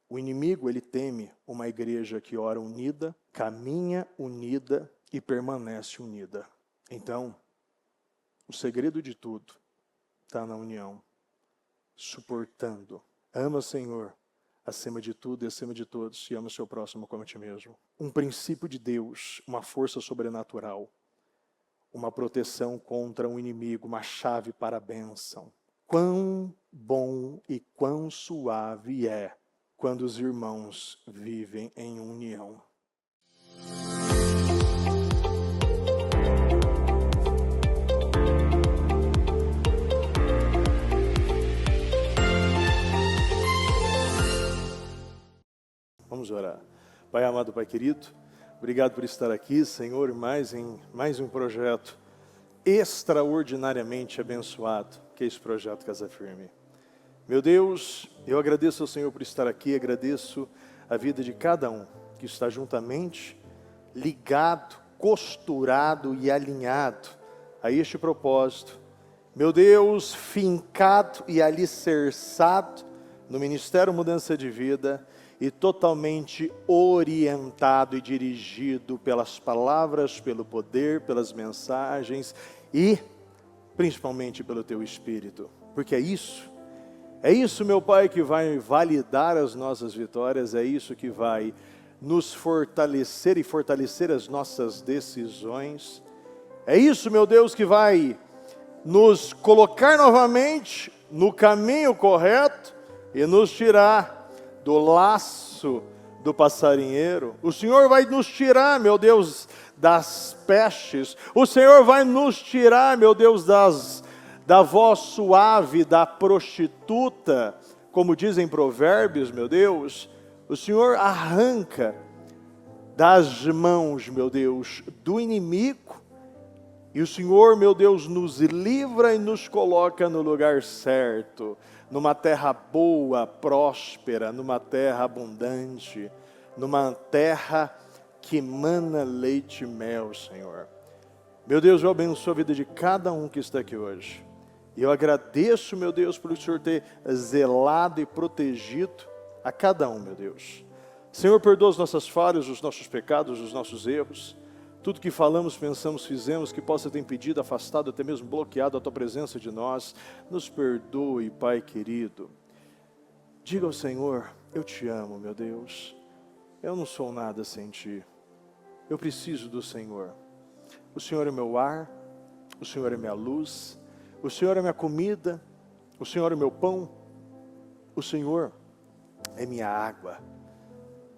O inimigo, ele teme uma igreja que ora unida, caminha unida e permanece unida. Então, o segredo de tudo está na união, suportando. Ama o Senhor acima de tudo e acima de todos, e ama o seu próximo como a ti mesmo. Um princípio de Deus, uma força sobrenatural, uma proteção contra um inimigo, uma chave para a bênção. Quão bom e quão suave é quando os irmãos vivem em união. Vamos orar. Pai amado, Pai querido, obrigado por estar aqui, Senhor, mais um projeto extraordinariamente abençoado, que é esse projeto Casa Firme. Meu Deus, eu agradeço ao Senhor por estar aqui, agradeço a vida de cada um que está juntamente ligado, costurado e alinhado a este propósito. Meu Deus, fincado e alicerçado no Ministério Mudança de Vida e totalmente orientado e dirigido pelas palavras, pelo poder, pelas mensagens e principalmente pelo Teu Espírito. Porque é isso, meu Pai, que vai validar as nossas vitórias, é isso que vai nos fortalecer e fortalecer as nossas decisões. É isso, meu Deus, que vai nos colocar novamente no caminho correto e nos tirar do laço do passarinheiro. O Senhor vai nos tirar, meu Deus, das pestes. O Senhor vai nos tirar, meu Deus, da voz suave da prostituta, como dizem Provérbios, meu Deus. O Senhor arranca das mãos, meu Deus, do inimigo. E o Senhor, meu Deus, nos livra e nos coloca no lugar certo, numa terra boa, próspera, numa terra abundante, numa terra que mana leite e mel, Senhor. Meu Deus, eu abençoo a vida de cada um que está aqui hoje. E eu agradeço, meu Deus, por o Senhor ter zelado e protegido a cada um, meu Deus. Senhor, perdoa as nossas falhas, os nossos pecados, os nossos erros. Tudo que falamos, pensamos, fizemos, que possa ter impedido, afastado, até mesmo bloqueado a Tua presença de nós, nos perdoe, Pai querido. Diga ao Senhor, eu te amo, meu Deus. Eu não sou nada sem Ti. Eu preciso do Senhor. O Senhor é meu ar, o Senhor é minha luz, o Senhor é minha comida, o Senhor é meu pão, o Senhor é minha água.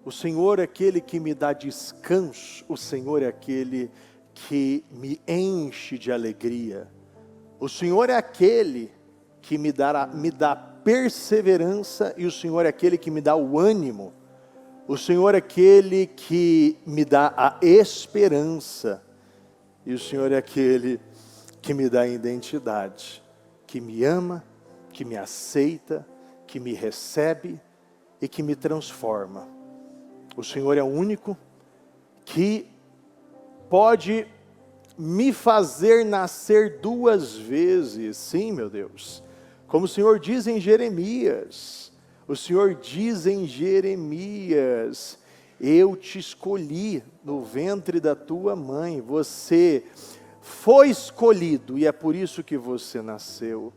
O Senhor é aquele que me dá descanso, o Senhor é aquele que me enche de alegria. O Senhor é aquele que me dá perseverança e o Senhor é aquele que me dá o ânimo. O Senhor é aquele que me dá a esperança e o Senhor é aquele que me dá a identidade, que me ama, que me aceita, que me recebe e que me transforma. O Senhor é o único que pode me fazer nascer duas vezes. Sim, meu Deus. Como o Senhor diz em Jeremias. O Senhor diz em Jeremias: eu te escolhi no ventre da tua mãe. Você foi escolhido e é por isso que você nasceu.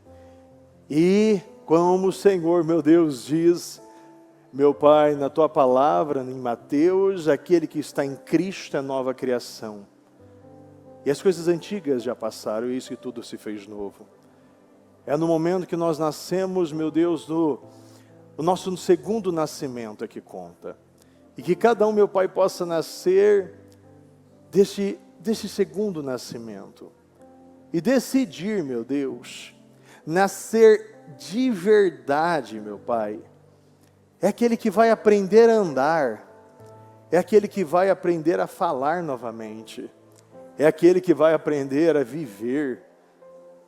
E como o Senhor, meu Deus, diz, meu Pai, na Tua palavra, em Mateus, aquele que está em Cristo é nova criação. E as coisas antigas já passaram, e isso que tudo se fez novo. É no momento que nós nascemos, meu Deus, o nosso segundo nascimento é que conta. E que cada um, meu Pai, possa nascer desse segundo nascimento. E decidir, meu Deus, nascer de verdade, meu Pai. É aquele que vai aprender a andar, é aquele que vai aprender a falar novamente, é aquele que vai aprender a viver,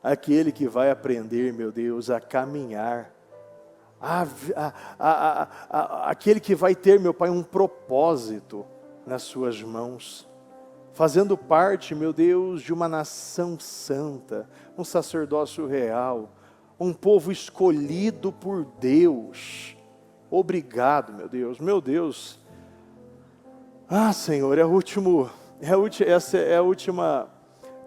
aquele que vai aprender, meu Deus, a caminhar, aquele que vai ter, meu Pai, um propósito nas suas mãos, fazendo parte, meu Deus, de uma nação santa, um sacerdócio real, um povo escolhido por Deus. Obrigado, meu Deus. Meu Deus. Ah, Senhor, essa é a última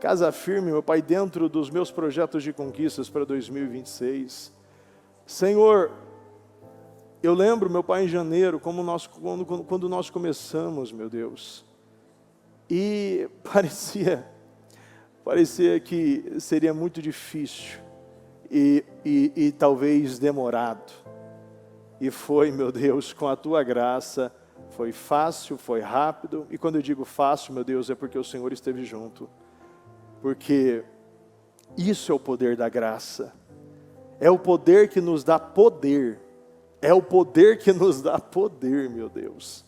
casa firme, meu Pai, dentro dos meus projetos de conquistas para 2026. Senhor, eu lembro, meu Pai, em janeiro, quando nós começamos, meu Deus, e parecia que seria muito difícil e talvez demorado. E foi, meu Deus, com a Tua graça, foi fácil, foi rápido. E quando eu digo fácil, meu Deus, é porque o Senhor esteve junto. Porque isso é o poder da graça. É o poder que nos dá poder. É o poder que nos dá poder, meu Deus.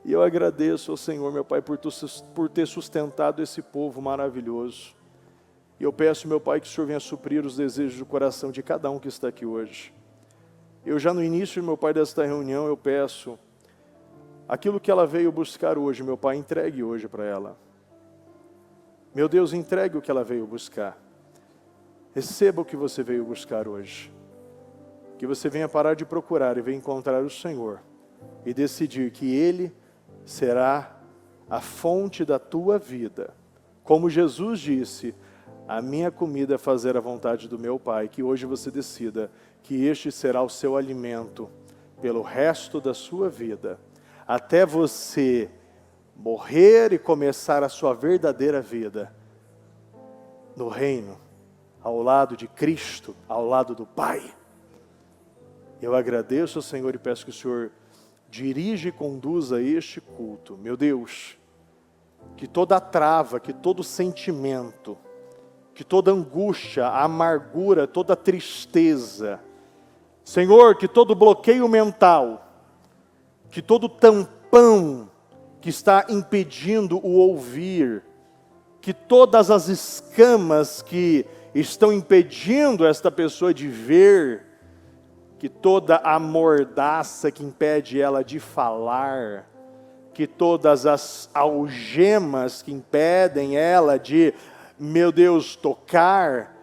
E eu agradeço ao Senhor, meu Pai, por ter sustentado esse povo maravilhoso. E eu peço, meu Pai, que o Senhor venha suprir os desejos do coração de cada um que está aqui hoje. Eu já no início, meu Pai, desta reunião, eu peço aquilo que ela veio buscar hoje, meu Pai, entregue hoje para ela. Meu Deus, entregue o que ela veio buscar. Receba o que você veio buscar hoje. Que você venha parar de procurar e venha encontrar o Senhor. E decidir que Ele será a fonte da tua vida. Como Jesus disse, a minha comida é fazer a vontade do meu Pai. Que hoje você decida que este será o seu alimento pelo resto da sua vida. Até você morrer e começar a sua verdadeira vida no reino, ao lado de Cristo, ao lado do Pai. Eu agradeço ao Senhor e peço que o Senhor dirija e conduza este culto. Meu Deus, que toda trava, que todo sentimento, que toda angústia, amargura, toda tristeza, Senhor, que todo bloqueio mental, que todo tampão que está impedindo o ouvir, que todas as escamas que estão impedindo esta pessoa de ver, que toda a mordaça que impede ela de falar, que todas as algemas que impedem ela de, meu Deus, tocar,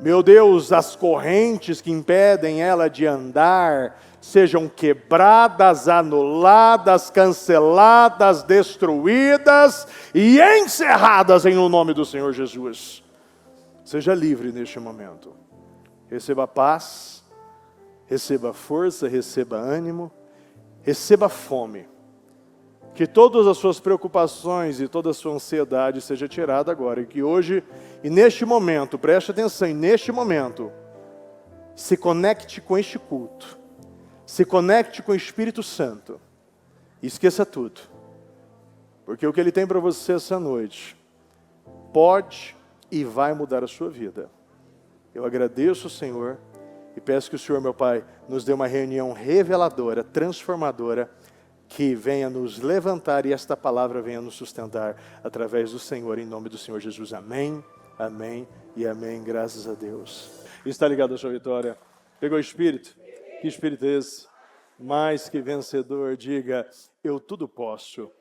meu Deus, as correntes que impedem ela de andar, sejam quebradas, anuladas, canceladas, destruídas e encerradas em o nome do Senhor Jesus. Seja livre neste momento. Receba paz, receba força, receba ânimo, receba fome. Que todas as suas preocupações e toda a sua ansiedade seja tirada agora. E que hoje, e neste momento, preste atenção, e neste momento, se conecte com este culto. Se conecte com o Espírito Santo. E esqueça tudo. Porque o que Ele tem para você essa noite, pode e vai mudar a sua vida. Eu agradeço ao Senhor e peço que o Senhor, meu Pai, nos dê uma reunião reveladora, transformadora, que venha nos levantar e esta palavra venha nos sustentar através do Senhor, em nome do Senhor Jesus. Amém, amém e amém. Graças a Deus. Está ligado à sua vitória? Pegou o Espírito? Que Espírito é esse? Mais que vencedor, diga, eu tudo posso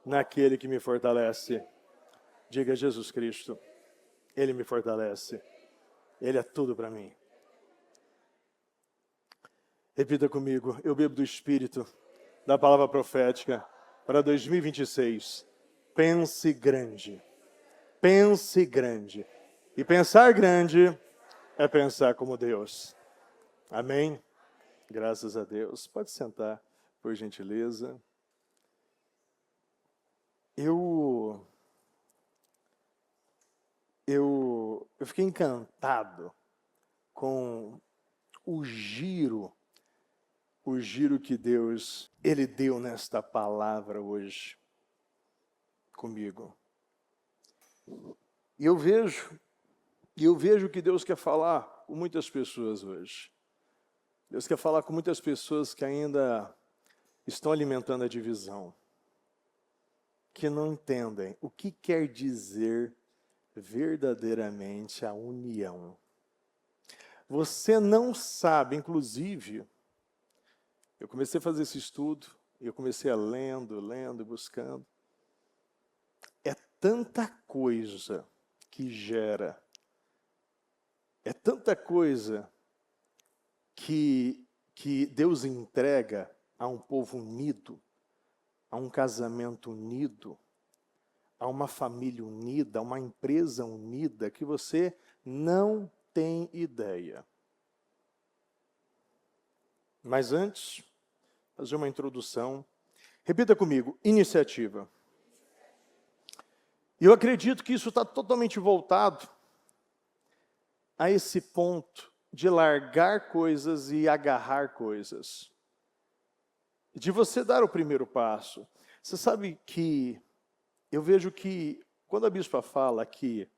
naquele que me fortalece. Diga, Jesus Cristo, Ele me fortalece. Ele é tudo para mim. Repita comigo, eu bebo do Espírito, da palavra profética para 2026. Pense grande. Pense grande. E pensar grande é pensar como Deus. Amém? Graças a Deus. Pode sentar, por gentileza. Eu fiquei encantado com o giro que Deus, Ele deu nesta palavra hoje comigo. E eu vejo que Deus quer falar com muitas pessoas hoje. Deus quer falar com muitas pessoas que ainda estão alimentando a divisão, que não entendem o que quer dizer verdadeiramente a união. Você não sabe, inclusive, eu comecei a fazer esse estudo, e eu comecei a lendo, buscando. É tanta coisa que gera, é tanta coisa que que Deus entrega a um povo unido, a um casamento unido, a uma família unida, a uma empresa unida, que você não tem ideia. Mas antes, fazer uma introdução. Repita comigo, iniciativa. E eu acredito que isso está totalmente voltado a esse ponto de largar coisas e agarrar coisas. De você dar o primeiro passo. Você sabe que eu vejo que quando a bispa fala que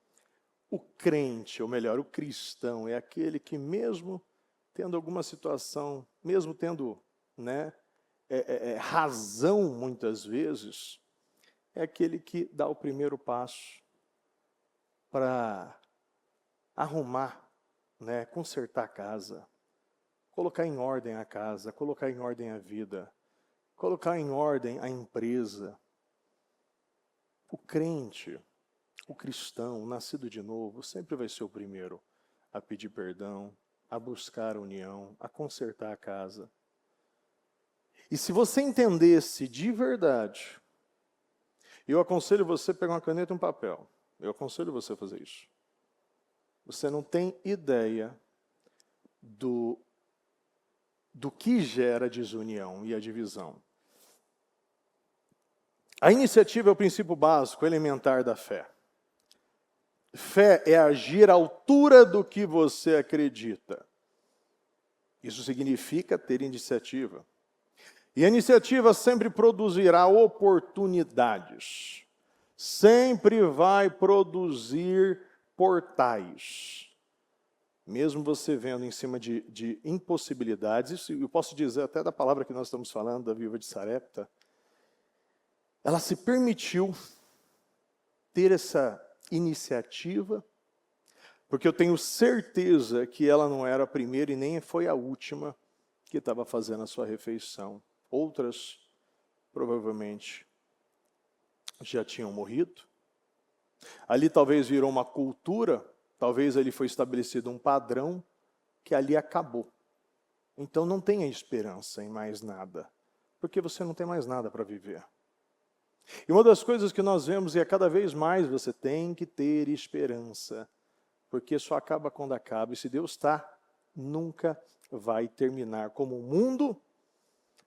o crente, ou melhor, o cristão, é aquele que mesmo tendo alguma situação, mesmo tendo, né, razão muitas vezes, é aquele que dá o primeiro passo para arrumar, né, consertar a casa, colocar em ordem a casa, colocar em ordem a vida, colocar em ordem a empresa. O crente, o cristão, o nascido de novo, sempre vai ser o primeiro a pedir perdão, a buscar a união, a consertar a casa. E se você entendesse de verdade, eu aconselho você a pegar uma caneta e um papel. Eu aconselho você a fazer isso. Você não tem ideia do que gera a desunião e a divisão. A iniciativa é o princípio básico, elementar da fé. Fé é agir à altura do que você acredita. Isso significa ter iniciativa. E a iniciativa sempre produzirá oportunidades. Sempre vai produzir portais. Mesmo você vendo em cima de impossibilidades, isso eu posso dizer até da palavra que nós estamos falando, da viúva de Sarepta, ela se permitiu ter essa iniciativa, porque eu tenho certeza que ela não era a primeira e nem foi a última que estava fazendo a sua refeição. Outras, provavelmente, já tinham morrido. Ali talvez virou uma cultura, talvez ali foi estabelecido um padrão que ali acabou. Então não tenha esperança em mais nada, porque você não tem mais nada para viver. E uma das coisas que nós vemos é cada vez mais você tem que ter esperança, porque só acaba quando acaba. E se Deus está, nunca vai terminar. Como o mundo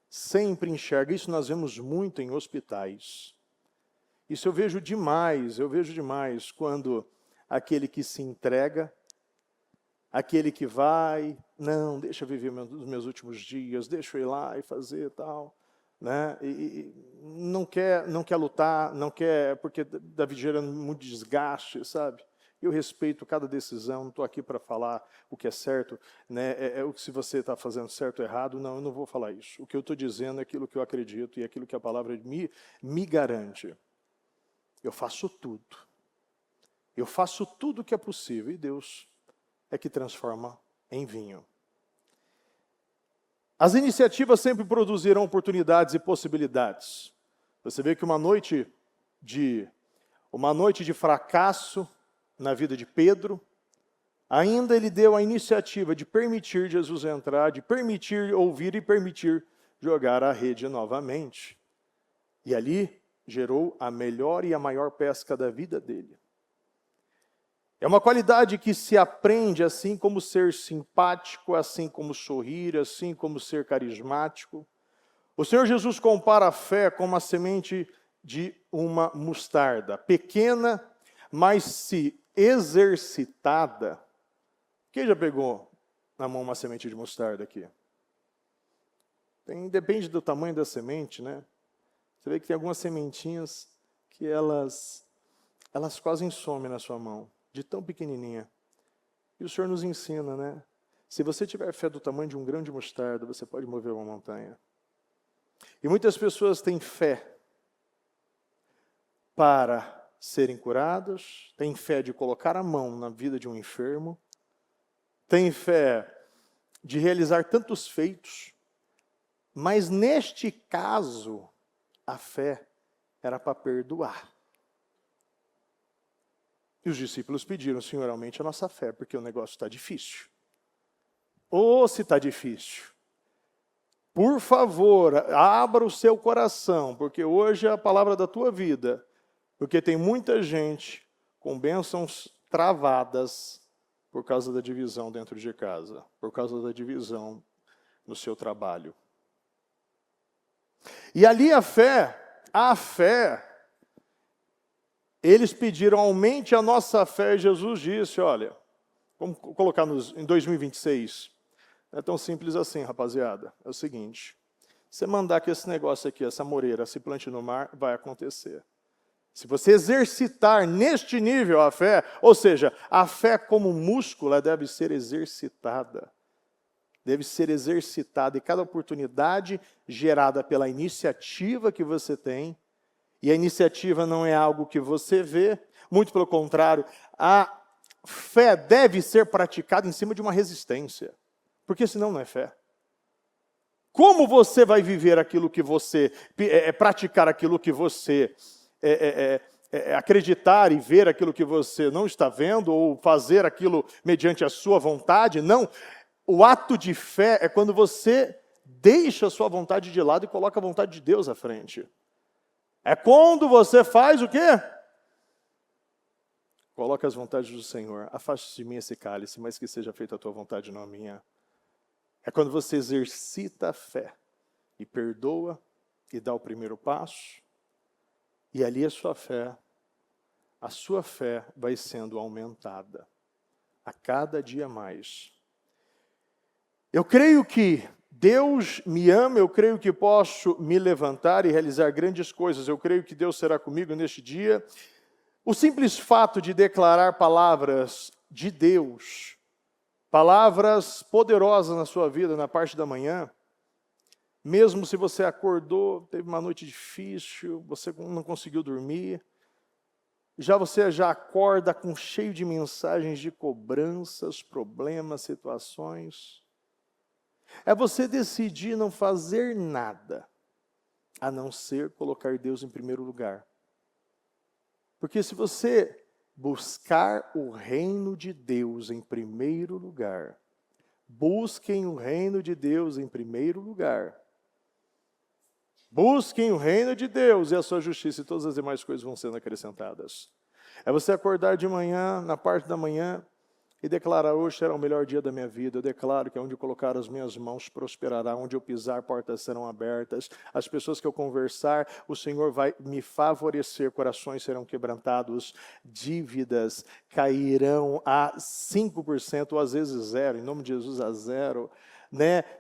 sempre enxerga, isso nós vemos muito em hospitais. Isso eu vejo demais quando aquele que se entrega, aquele que vai, não, deixa eu viver os meus últimos dias, deixa eu ir lá e fazer tal, né? E não quer lutar, não quer, porque está gerando muito desgaste, sabe? Eu respeito cada decisão, não estou aqui para falar o que é certo, né? Se você está fazendo certo ou errado, não, eu não vou falar isso. O que eu estou dizendo é aquilo que eu acredito e aquilo que a palavra me garante. Eu faço tudo. Eu faço tudo o que é possível e Deus é que transforma em vinho. As iniciativas sempre produzirão oportunidades e possibilidades. Você vê que uma noite de fracasso na vida de Pedro, ainda ele deu a iniciativa de permitir Jesus entrar, de permitir ouvir e permitir jogar a rede novamente. E ali gerou a melhor e a maior pesca da vida dele. É uma qualidade que se aprende, assim como ser simpático, assim como sorrir, assim como ser carismático. O Senhor Jesus compara a fé com uma semente de uma mostarda, pequena, mas se exercitada. Quem já pegou na mão uma semente de mostarda aqui? Depende do tamanho da semente, né? Você vê que tem algumas sementinhas que elas quase somem na sua mão, de tão pequenininha. E o Senhor nos ensina, né? Se você tiver fé do tamanho de um grão de mostarda, você pode mover uma montanha. E muitas pessoas têm fé para serem curadas, têm fé de colocar a mão na vida de um enfermo, têm fé de realizar tantos feitos, mas neste caso, a fé era para perdoar. E os discípulos pediram, Senhor, aumente a nossa fé, porque o negócio está difícil. Ou se está difícil, Por favor, abra o seu coração, porque hoje é a palavra da tua vida. Porque tem muita gente com bênçãos travadas por causa da divisão dentro de casa, por causa da divisão no seu trabalho. E ali a fé, eles pediram, aumente a nossa fé, e Jesus disse, olha, vamos colocar em 2026, não é tão simples assim, rapaziada, é o seguinte, você mandar que esse negócio aqui, essa moreira, se plante no mar, vai acontecer. Se você exercitar neste nível a fé, ou seja, a fé como músculo, ela deve ser exercitada. Deve ser exercitada, e cada oportunidade gerada pela iniciativa que você tem, e a iniciativa não é algo que você vê, muito pelo contrário, a fé deve ser praticada em cima de uma resistência, porque senão não é fé. Como você vai viver aquilo que você, praticar aquilo que você, acreditar e ver aquilo que você não está vendo, ou fazer aquilo mediante a sua vontade? Não. O ato de fé é quando você deixa a sua vontade de lado e coloca a vontade de Deus à frente. É quando você faz o quê? Coloca as vontades do Senhor. Afaste de mim esse cálice, mas que seja feita a tua vontade, não a minha. É quando você exercita a fé e perdoa e dá o primeiro passo. E ali a sua fé vai sendo aumentada a cada dia mais. Eu creio que Deus me ama, eu creio que posso me levantar e realizar grandes coisas. Eu creio que Deus será comigo neste dia. O simples fato de declarar palavras de Deus, palavras poderosas na sua vida, na parte da manhã, mesmo se você acordou, teve uma noite difícil, você não conseguiu dormir, você já acorda com cheio de mensagens de cobranças, problemas, situações. É você decidir não fazer nada, a não ser colocar Deus em primeiro lugar. Porque se você buscar o reino de Deus em primeiro lugar, busquem o reino de Deus em primeiro lugar. Busquem o reino de Deus e a sua justiça, e todas as demais coisas vão sendo acrescentadas. É você acordar de manhã, na parte da manhã, e declarar, hoje será o melhor dia da minha vida. Eu declaro que onde eu colocar as minhas mãos prosperará, onde eu pisar, portas serão abertas. As pessoas que eu conversar, o Senhor vai me favorecer, corações serão quebrantados, dívidas cairão a 5%, ou às vezes 0%, em nome de Jesus a 0%.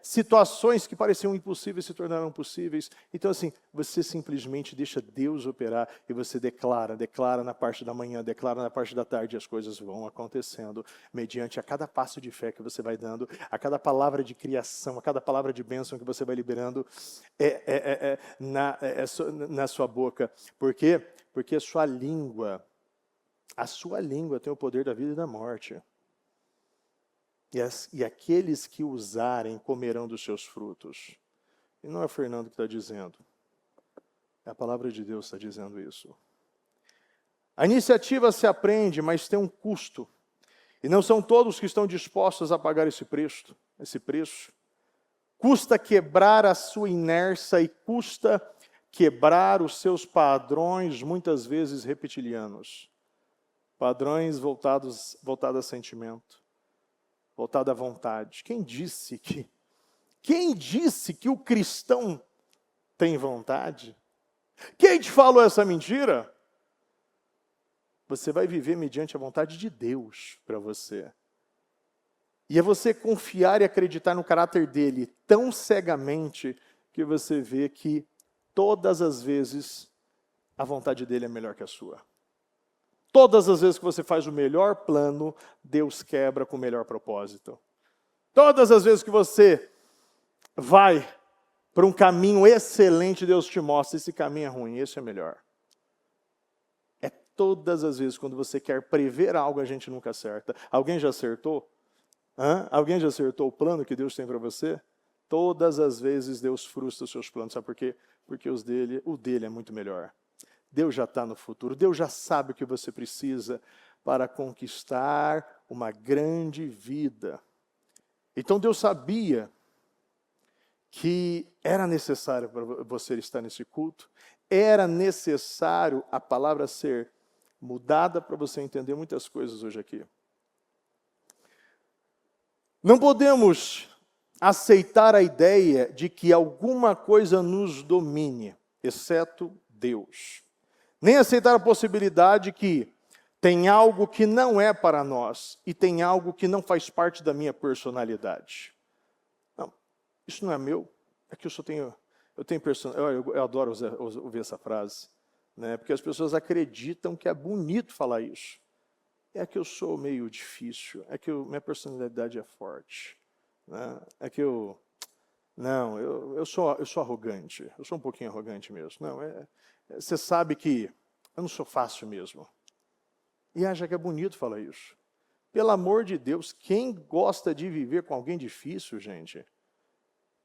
Situações que pareciam impossíveis se tornaram possíveis. Então assim, você simplesmente deixa Deus operar e você declara na parte da manhã, declara na parte da tarde, e as coisas vão acontecendo mediante a cada passo de fé que você vai dando, a cada palavra de criação, a cada palavra de bênção que você vai liberando na sua boca. Por quê? Porque a sua língua tem o poder da vida e da morte. E aqueles que usarem comerão dos seus frutos. E não é o Fernando que está dizendo. É a palavra de Deus que está dizendo isso. A iniciativa se aprende, mas tem um custo. E não são todos que estão dispostos a pagar esse preço. Custa quebrar a sua inércia e custa quebrar os seus padrões, muitas vezes reptilianos. Padrões voltados a sentimento. Voltado à vontade. Quem disse que o cristão tem vontade? Quem te falou essa mentira? Você vai viver mediante a vontade de Deus para você. E é você confiar e acreditar no caráter dele tão cegamente que você vê que todas as vezes a vontade dele é melhor que a sua. Todas as vezes que você faz o melhor plano, Deus quebra com o melhor propósito. Todas as vezes que você vai para um caminho excelente, Deus te mostra, esse caminho é ruim, esse é melhor. É todas as vezes quando você quer prever algo, a gente nunca acerta. Alguém já acertou? Alguém já acertou o plano que Deus tem para você? Todas as vezes Deus frustra os seus planos. Sabe por quê? Porque o dele é muito melhor. Deus já está no futuro, Deus já sabe o que você precisa para conquistar uma grande vida. Então Deus sabia que era necessário para você estar nesse culto, era necessário a palavra ser mudada para você entender muitas coisas hoje aqui. Não podemos aceitar a ideia de que alguma coisa nos domine, exceto Deus. Nem aceitar a possibilidade que tem algo que não é para nós e tem algo que não faz parte da minha personalidade. Não, isso não é meu, é que eu tenho personalidade. Eu adoro ouvir essa frase, né? Porque as pessoas acreditam que é bonito falar isso. É que eu sou meio difícil, é que minha personalidade é forte, né? É que eu sou arrogante, eu sou um pouquinho arrogante mesmo. Não, você sabe que eu não sou fácil mesmo. E acha que é bonito falar isso. Pelo amor de Deus, quem gosta de viver com alguém difícil, gente?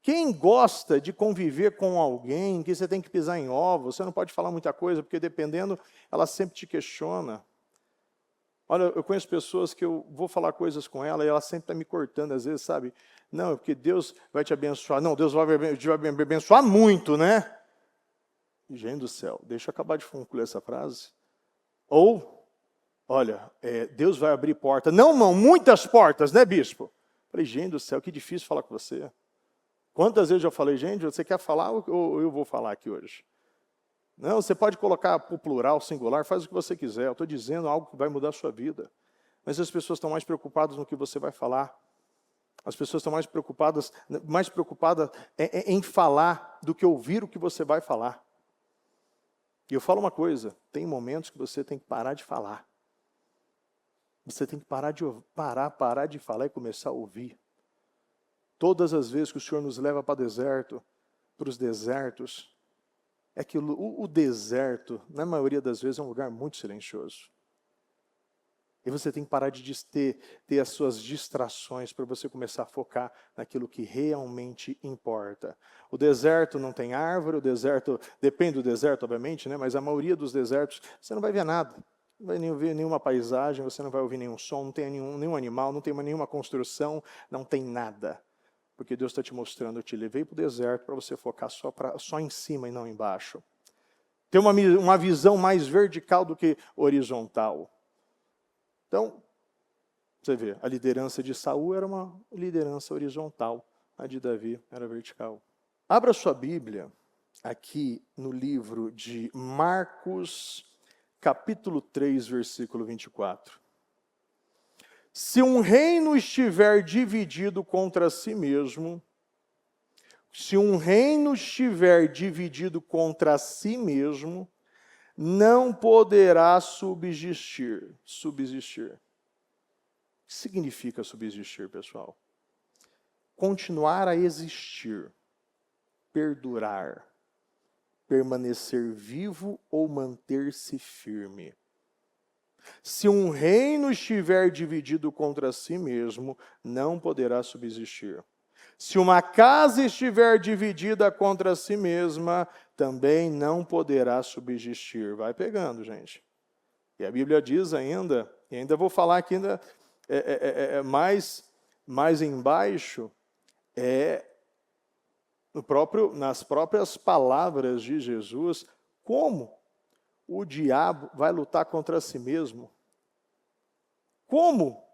Quem gosta de conviver com alguém que você tem que pisar em ovos, você não pode falar muita coisa, porque dependendo, ela sempre te questiona. Olha, eu conheço pessoas que eu vou falar coisas com ela e ela sempre está me cortando, às vezes, sabe? Não, é porque Deus vai te abençoar. Não, Deus vai me abençoar muito, né? Gente do céu, deixa eu acabar de concluir essa frase. Ou, olha, Deus vai abrir porta. Não, muitas portas, né, bispo? Falei, gente do céu, que difícil falar com você. Quantas vezes eu falei, gente, você quer falar ou eu vou falar aqui hoje? Não, você pode colocar o plural, singular, faz o que você quiser. Eu estou dizendo algo que vai mudar a sua vida. Mas as pessoas estão mais preocupadas no que você vai falar. As pessoas estão mais preocupadas em falar do que ouvir o que você vai falar. E eu falo uma coisa, tem momentos que você tem que parar de falar. Você tem que parar de falar e começar a ouvir. Todas as vezes que o Senhor nos leva para os desertos, é que o deserto, na maioria das vezes, é um lugar muito silencioso. E você tem que parar de ter as suas distrações para você começar a focar naquilo que realmente importa. O deserto não tem árvore, o deserto, depende do deserto, obviamente, né? Mas a maioria dos desertos, você não vai ver nada. Não vai ver nenhuma paisagem, você não vai ouvir nenhum som, não tem nenhum animal, não tem nenhuma construção, não tem nada. Porque Deus está te mostrando, eu te levei para o deserto para você focar só em cima e não embaixo. Ter uma visão mais vertical do que horizontal. Então, você vê, a liderança de Saul era uma liderança horizontal, a de Davi era vertical. Abra sua Bíblia aqui no livro de Marcos, capítulo 3, versículo 24. Se um reino estiver dividido contra si mesmo, não poderá subsistir. O que significa subsistir, pessoal? Continuar a existir, perdurar, permanecer vivo ou manter-se firme. Se um reino estiver dividido contra si mesmo, não poderá subsistir. Se uma casa estiver dividida contra si mesma, também não poderá subsistir. Vai pegando, gente. E a Bíblia diz ainda, e ainda vou falar aqui ainda mais embaixo, nas próprias palavras de Jesus, como o diabo vai lutar contra si mesmo. Como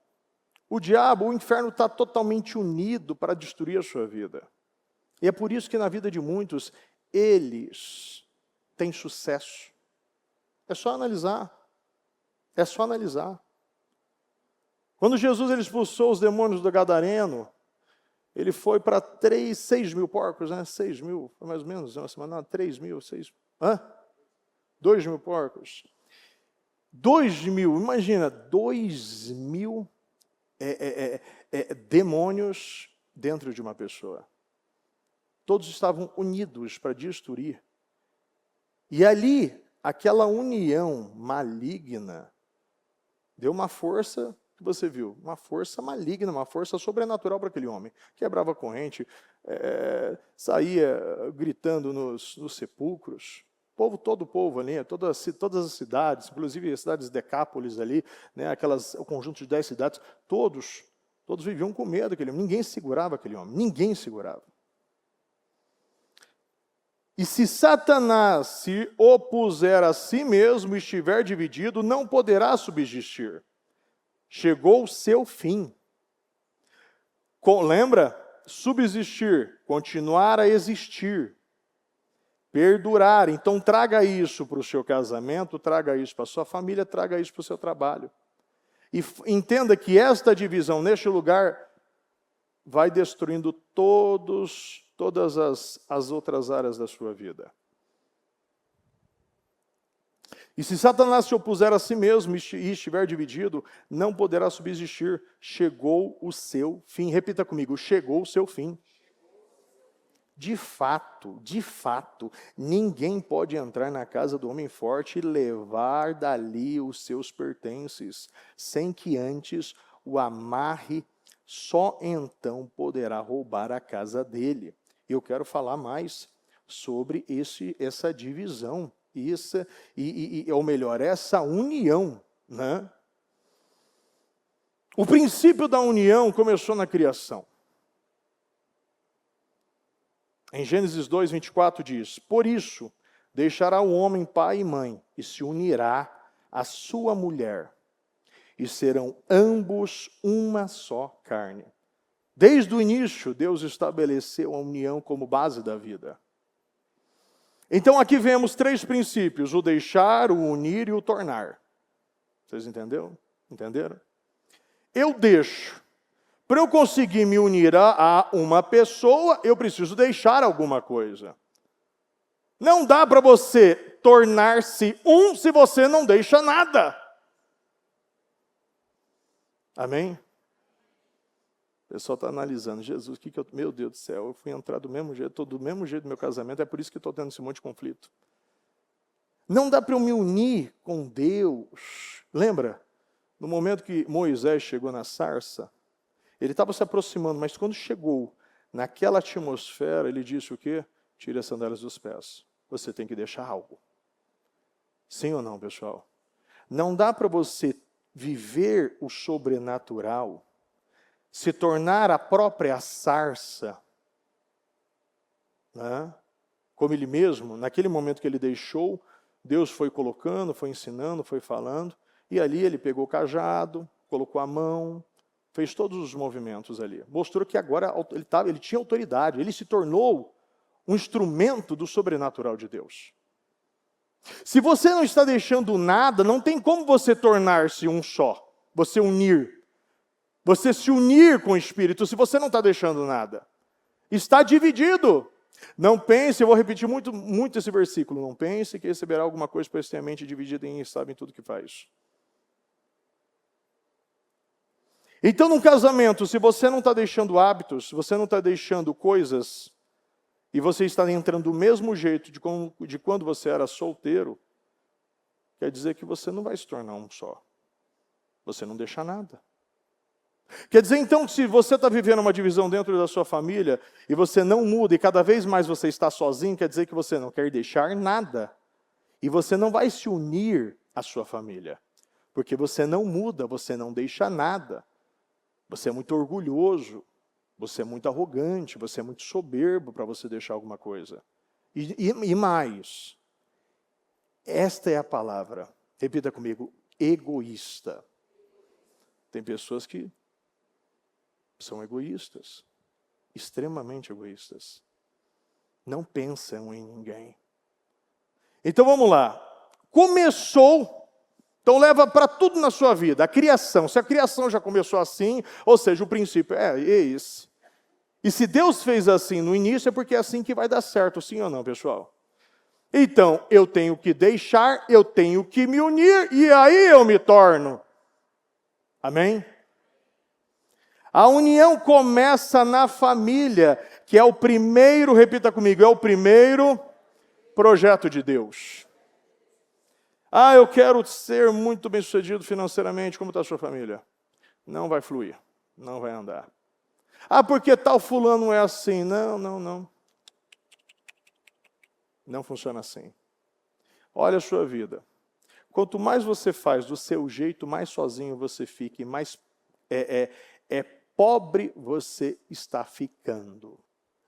o inferno está totalmente unido para destruir a sua vida. E é por isso que na vida de muitos, eles têm sucesso. É só analisar. Quando Jesus ele expulsou os demônios do Gadareno, ele foi para 6 mil porcos, né? 6 mil, mais ou menos, uma semana, 3 mil, 6... 2 mil porcos. 2 mil, imagina, 2 mil demônios dentro de uma pessoa. Todos estavam unidos para destruir. E ali, aquela união maligna deu uma força, que você viu, uma força maligna, uma força sobrenatural para aquele homem. Quebrava a corrente, saía gritando nos sepulcros. Todo o povo ali, todas as cidades, inclusive as cidades de Decápolis ali, né, o conjunto de 10 cidades, todos viviam com medo daquele homem. Ninguém segurava aquele homem, ninguém segurava. E se Satanás se opuser a si mesmo e estiver dividido, não poderá subsistir. Chegou o seu fim. Lembra? Subsistir, continuar a existir, perdurar. Então traga isso para o seu casamento, traga isso para a sua família, traga isso para o seu trabalho. E entenda que esta divisão neste lugar vai destruindo todas as outras áreas da sua vida. E se Satanás se opuser a si mesmo e estiver dividido, não poderá subsistir. Chegou o seu fim. Repita comigo, chegou o seu fim. De fato, ninguém pode entrar na casa do homem forte e levar dali os seus pertences, sem que antes o amarre, só então poderá roubar a casa dele. Eu quero falar mais sobre essa divisão. Ou melhor, essa união, né? O princípio da união começou na criação. Em Gênesis 2, 24 diz: por isso, deixará o homem pai e mãe, e se unirá à sua mulher, e serão ambos uma só carne. Desde o início, Deus estabeleceu a união como base da vida. Então aqui vemos 3 princípios: o deixar, o unir e o tornar. Vocês entenderam? Entenderam? Eu deixo. Para eu conseguir me unir a uma pessoa, eu preciso deixar alguma coisa. Não dá para você tornar-se um se você não deixa nada. Amém? O pessoal está analisando, Jesus, meu Deus do céu, eu fui entrar do mesmo jeito, estou do mesmo jeito no meu casamento, é por isso que estou tendo esse monte de conflito. Não dá para eu me unir com Deus. Lembra? No momento que Moisés chegou na sarça, ele estava se aproximando, mas quando chegou naquela atmosfera, ele disse o quê? Tire as sandálias dos pés. Você tem que deixar algo. Sim ou não, pessoal? Não dá para você viver o sobrenatural, se tornar a própria sarça, né? Como ele mesmo, naquele momento que ele deixou, Deus foi colocando, foi ensinando, foi falando, e ali ele pegou o cajado, colocou a mão, fez todos os movimentos ali. Mostrou que agora ele tinha autoridade, ele se tornou um instrumento do sobrenatural de Deus. Se você não está deixando nada, não tem como você tornar-se um só, você unir. Você se unir com o Espírito, se você não está deixando nada. Está dividido. Não pense, eu vou repetir muito esse versículo, não pense que receberá alguma coisa por ter a mente dividida em instável em tudo que faz. Então, num casamento, se você não está deixando hábitos, se você não está deixando coisas, e você está entrando do mesmo jeito de quando você era solteiro, quer dizer que você não vai se tornar um só. Você não deixa nada. Quer dizer, então, que se você está vivendo uma divisão dentro da sua família, e você não muda, e cada vez mais você está sozinho, quer dizer que você não quer deixar nada. E você não vai se unir à sua família. Porque você não muda, você não deixa nada. Você é muito orgulhoso, você é muito arrogante, você é muito soberbo para você deixar alguma coisa. E mais, esta é a palavra, repita comigo, egoísta. Tem pessoas que são egoístas, extremamente egoístas. Não pensam em ninguém. Então vamos lá. Começou, então leva para tudo na sua vida, a criação. Se a criação já começou assim, ou seja, o princípio é esse. E se Deus fez assim no início, é porque é assim que vai dar certo, sim ou não, pessoal? Então, eu tenho que deixar, eu tenho que me unir, e aí eu me torno. Amém? A união começa na família, que é o primeiro, repita comigo, é o primeiro projeto de Deus. Ah, eu quero ser muito bem-sucedido financeiramente, como está a sua família? Não vai fluir, não vai andar. Ah, porque tal fulano é assim? Não. Não funciona assim. Olha a sua vida. Quanto mais você faz do seu jeito, mais sozinho você fica e mais pobre você está ficando.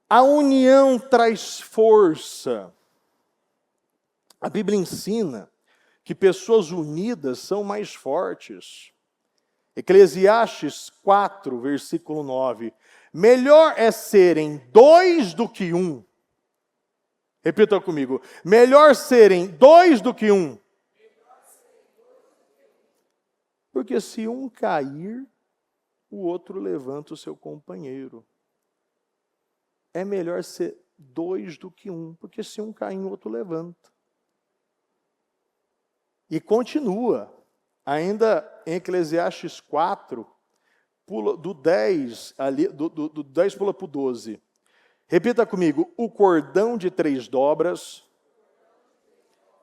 A união traz força. A Bíblia ensina que pessoas unidas são mais fortes. Eclesiastes 4, versículo 9. Melhor é serem dois do que um. Repita comigo. Melhor serem dois do que um. Porque se um cair, o outro levanta o seu companheiro. É melhor ser dois do que um, porque se um cair, o outro levanta. E continua, ainda em Eclesiastes 4, pula do 10, ali, do 10 pula para o 12. Repita comigo, o cordão de 3 dobras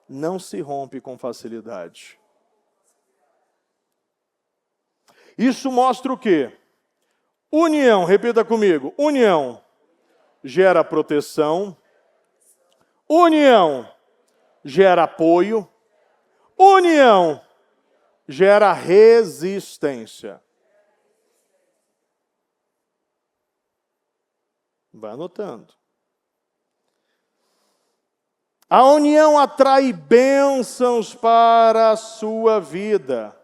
não se rompe com facilidade. Isso mostra o quê? União, repita comigo, união gera proteção, união gera apoio, união gera resistência. Vai anotando. A união atrai bênçãos para a sua vida.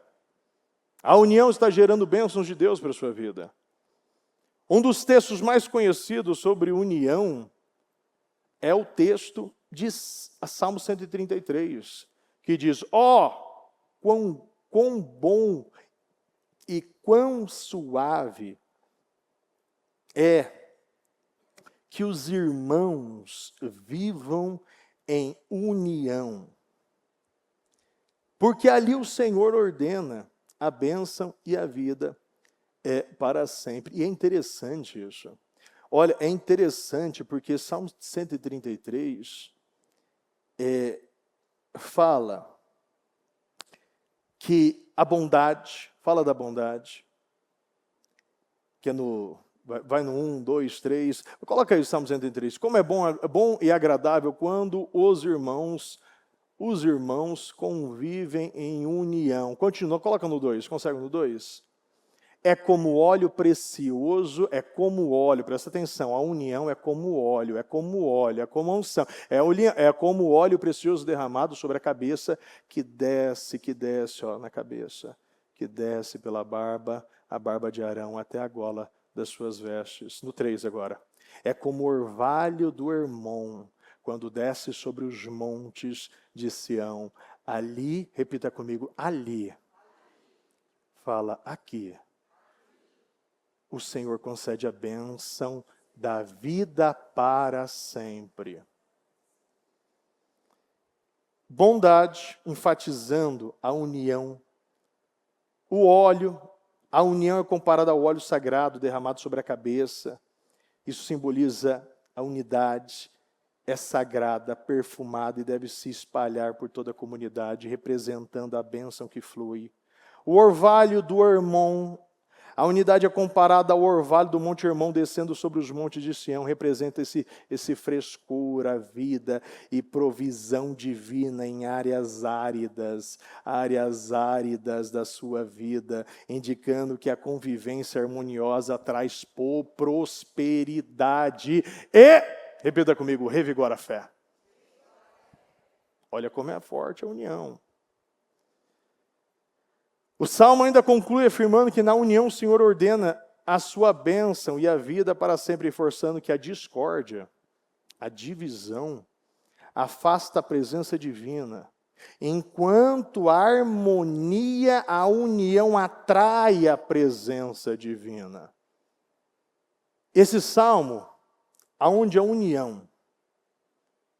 A união está gerando bênçãos de Deus para a sua vida. Um dos textos mais conhecidos sobre união é o texto de Salmo 133, que diz, quão bom e quão suave é que os irmãos vivam em união. Porque ali o Senhor ordena a bênção e a vida para sempre. E é interessante isso. Olha, é interessante porque Salmo 133 fala que a bondade, fala da bondade, que é vai no 1, 2, 3. Coloca aí o Salmo 133. Como é bom e agradável quando os irmãos convivem em união. Continua, coloca no 2. Consegue no 2? É como óleo precioso, é como óleo, presta atenção, a união é como óleo, é como unção. É como óleo precioso derramado sobre a cabeça, que desce, na cabeça, que desce pela barba, a barba de Arão até a gola das suas vestes. No 3 agora. É como o orvalho do Hermon, quando desce sobre os montes de Sião. Ali, repita comigo, ali. Fala aqui. O Senhor concede a bênção da vida para sempre. Bondade, enfatizando a união. O óleo, a união é comparada ao óleo sagrado derramado sobre a cabeça. Isso simboliza a unidade. É sagrada, perfumada e deve se espalhar por toda a comunidade, representando a bênção que flui. O orvalho do Hermon, a unidade é comparada ao orvalho do Monte Hermon descendo sobre os montes de Sião, representa esse frescor, a vida e provisão divina em áreas áridas da sua vida, indicando que a convivência harmoniosa traz prosperidade e, repita comigo, revigora a fé. Olha como é forte a união. O Salmo ainda conclui afirmando que na união o Senhor ordena a sua bênção e a vida para sempre, reforçando que a discórdia, a divisão, afasta a presença divina, enquanto a harmonia, a união atrai a presença divina. Esse Salmo, aonde a união,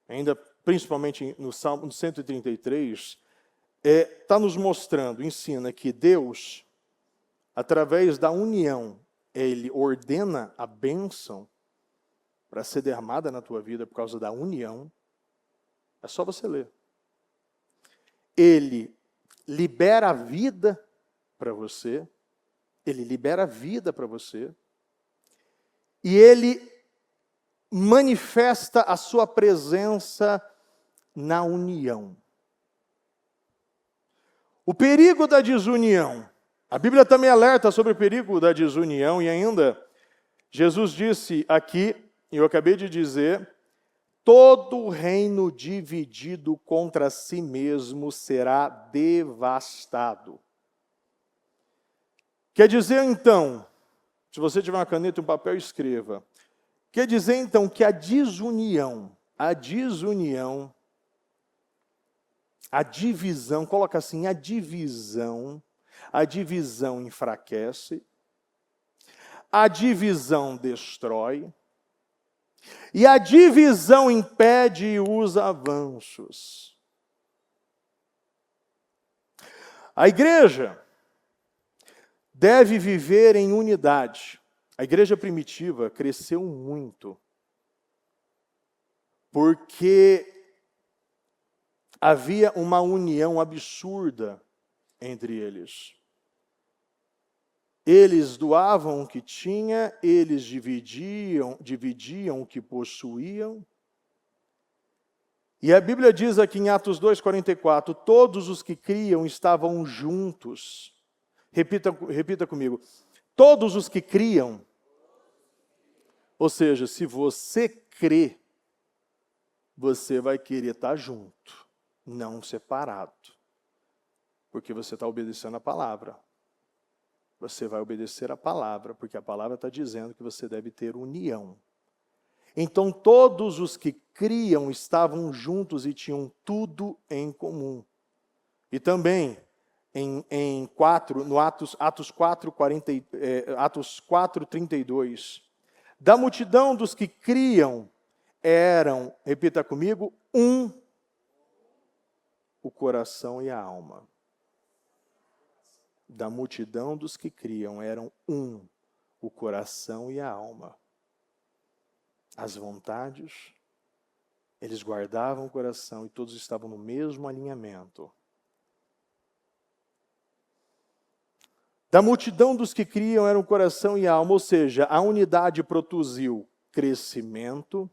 ainda principalmente no Salmo 133, está nos mostrando, ensina que Deus, através da união, Ele ordena a bênção para ser derramada na tua vida por causa da união. É só você ler. Ele libera a vida para você. Ele libera a vida para você. E Ele manifesta a sua presença na união. O perigo da desunião. A Bíblia também alerta sobre o perigo da desunião e ainda Jesus disse aqui, e eu acabei de dizer, todo reino dividido contra si mesmo será devastado. Quer dizer, então, se você tiver uma caneta e um papel, escreva. Quer dizer, então, que a desunião, a divisão, coloca assim, a divisão enfraquece, a divisão destrói, e a divisão impede os avanços. A igreja deve viver em unidade. A igreja primitiva cresceu muito, porque havia uma união absurda entre eles. Eles doavam o que tinha, eles dividiam o que possuíam. E a Bíblia diz aqui em Atos 2,44, todos os que criam estavam juntos. Repita comigo. Todos os que criam, ou seja, se você crê, você vai querer estar junto, não separado. Porque você está obedecendo a palavra. Você vai obedecer a palavra, porque a palavra está dizendo que você deve ter união. Então todos os que criam estavam juntos e tinham tudo em comum. E também no Atos 4:32, da multidão dos que criam eram, repita comigo, o coração e a alma. Da multidão dos que criam eram o coração e a alma. As vontades, eles guardavam o coração e todos estavam no mesmo alinhamento. Da multidão dos que criam eram o coração e a alma, ou seja, a unidade produziu crescimento,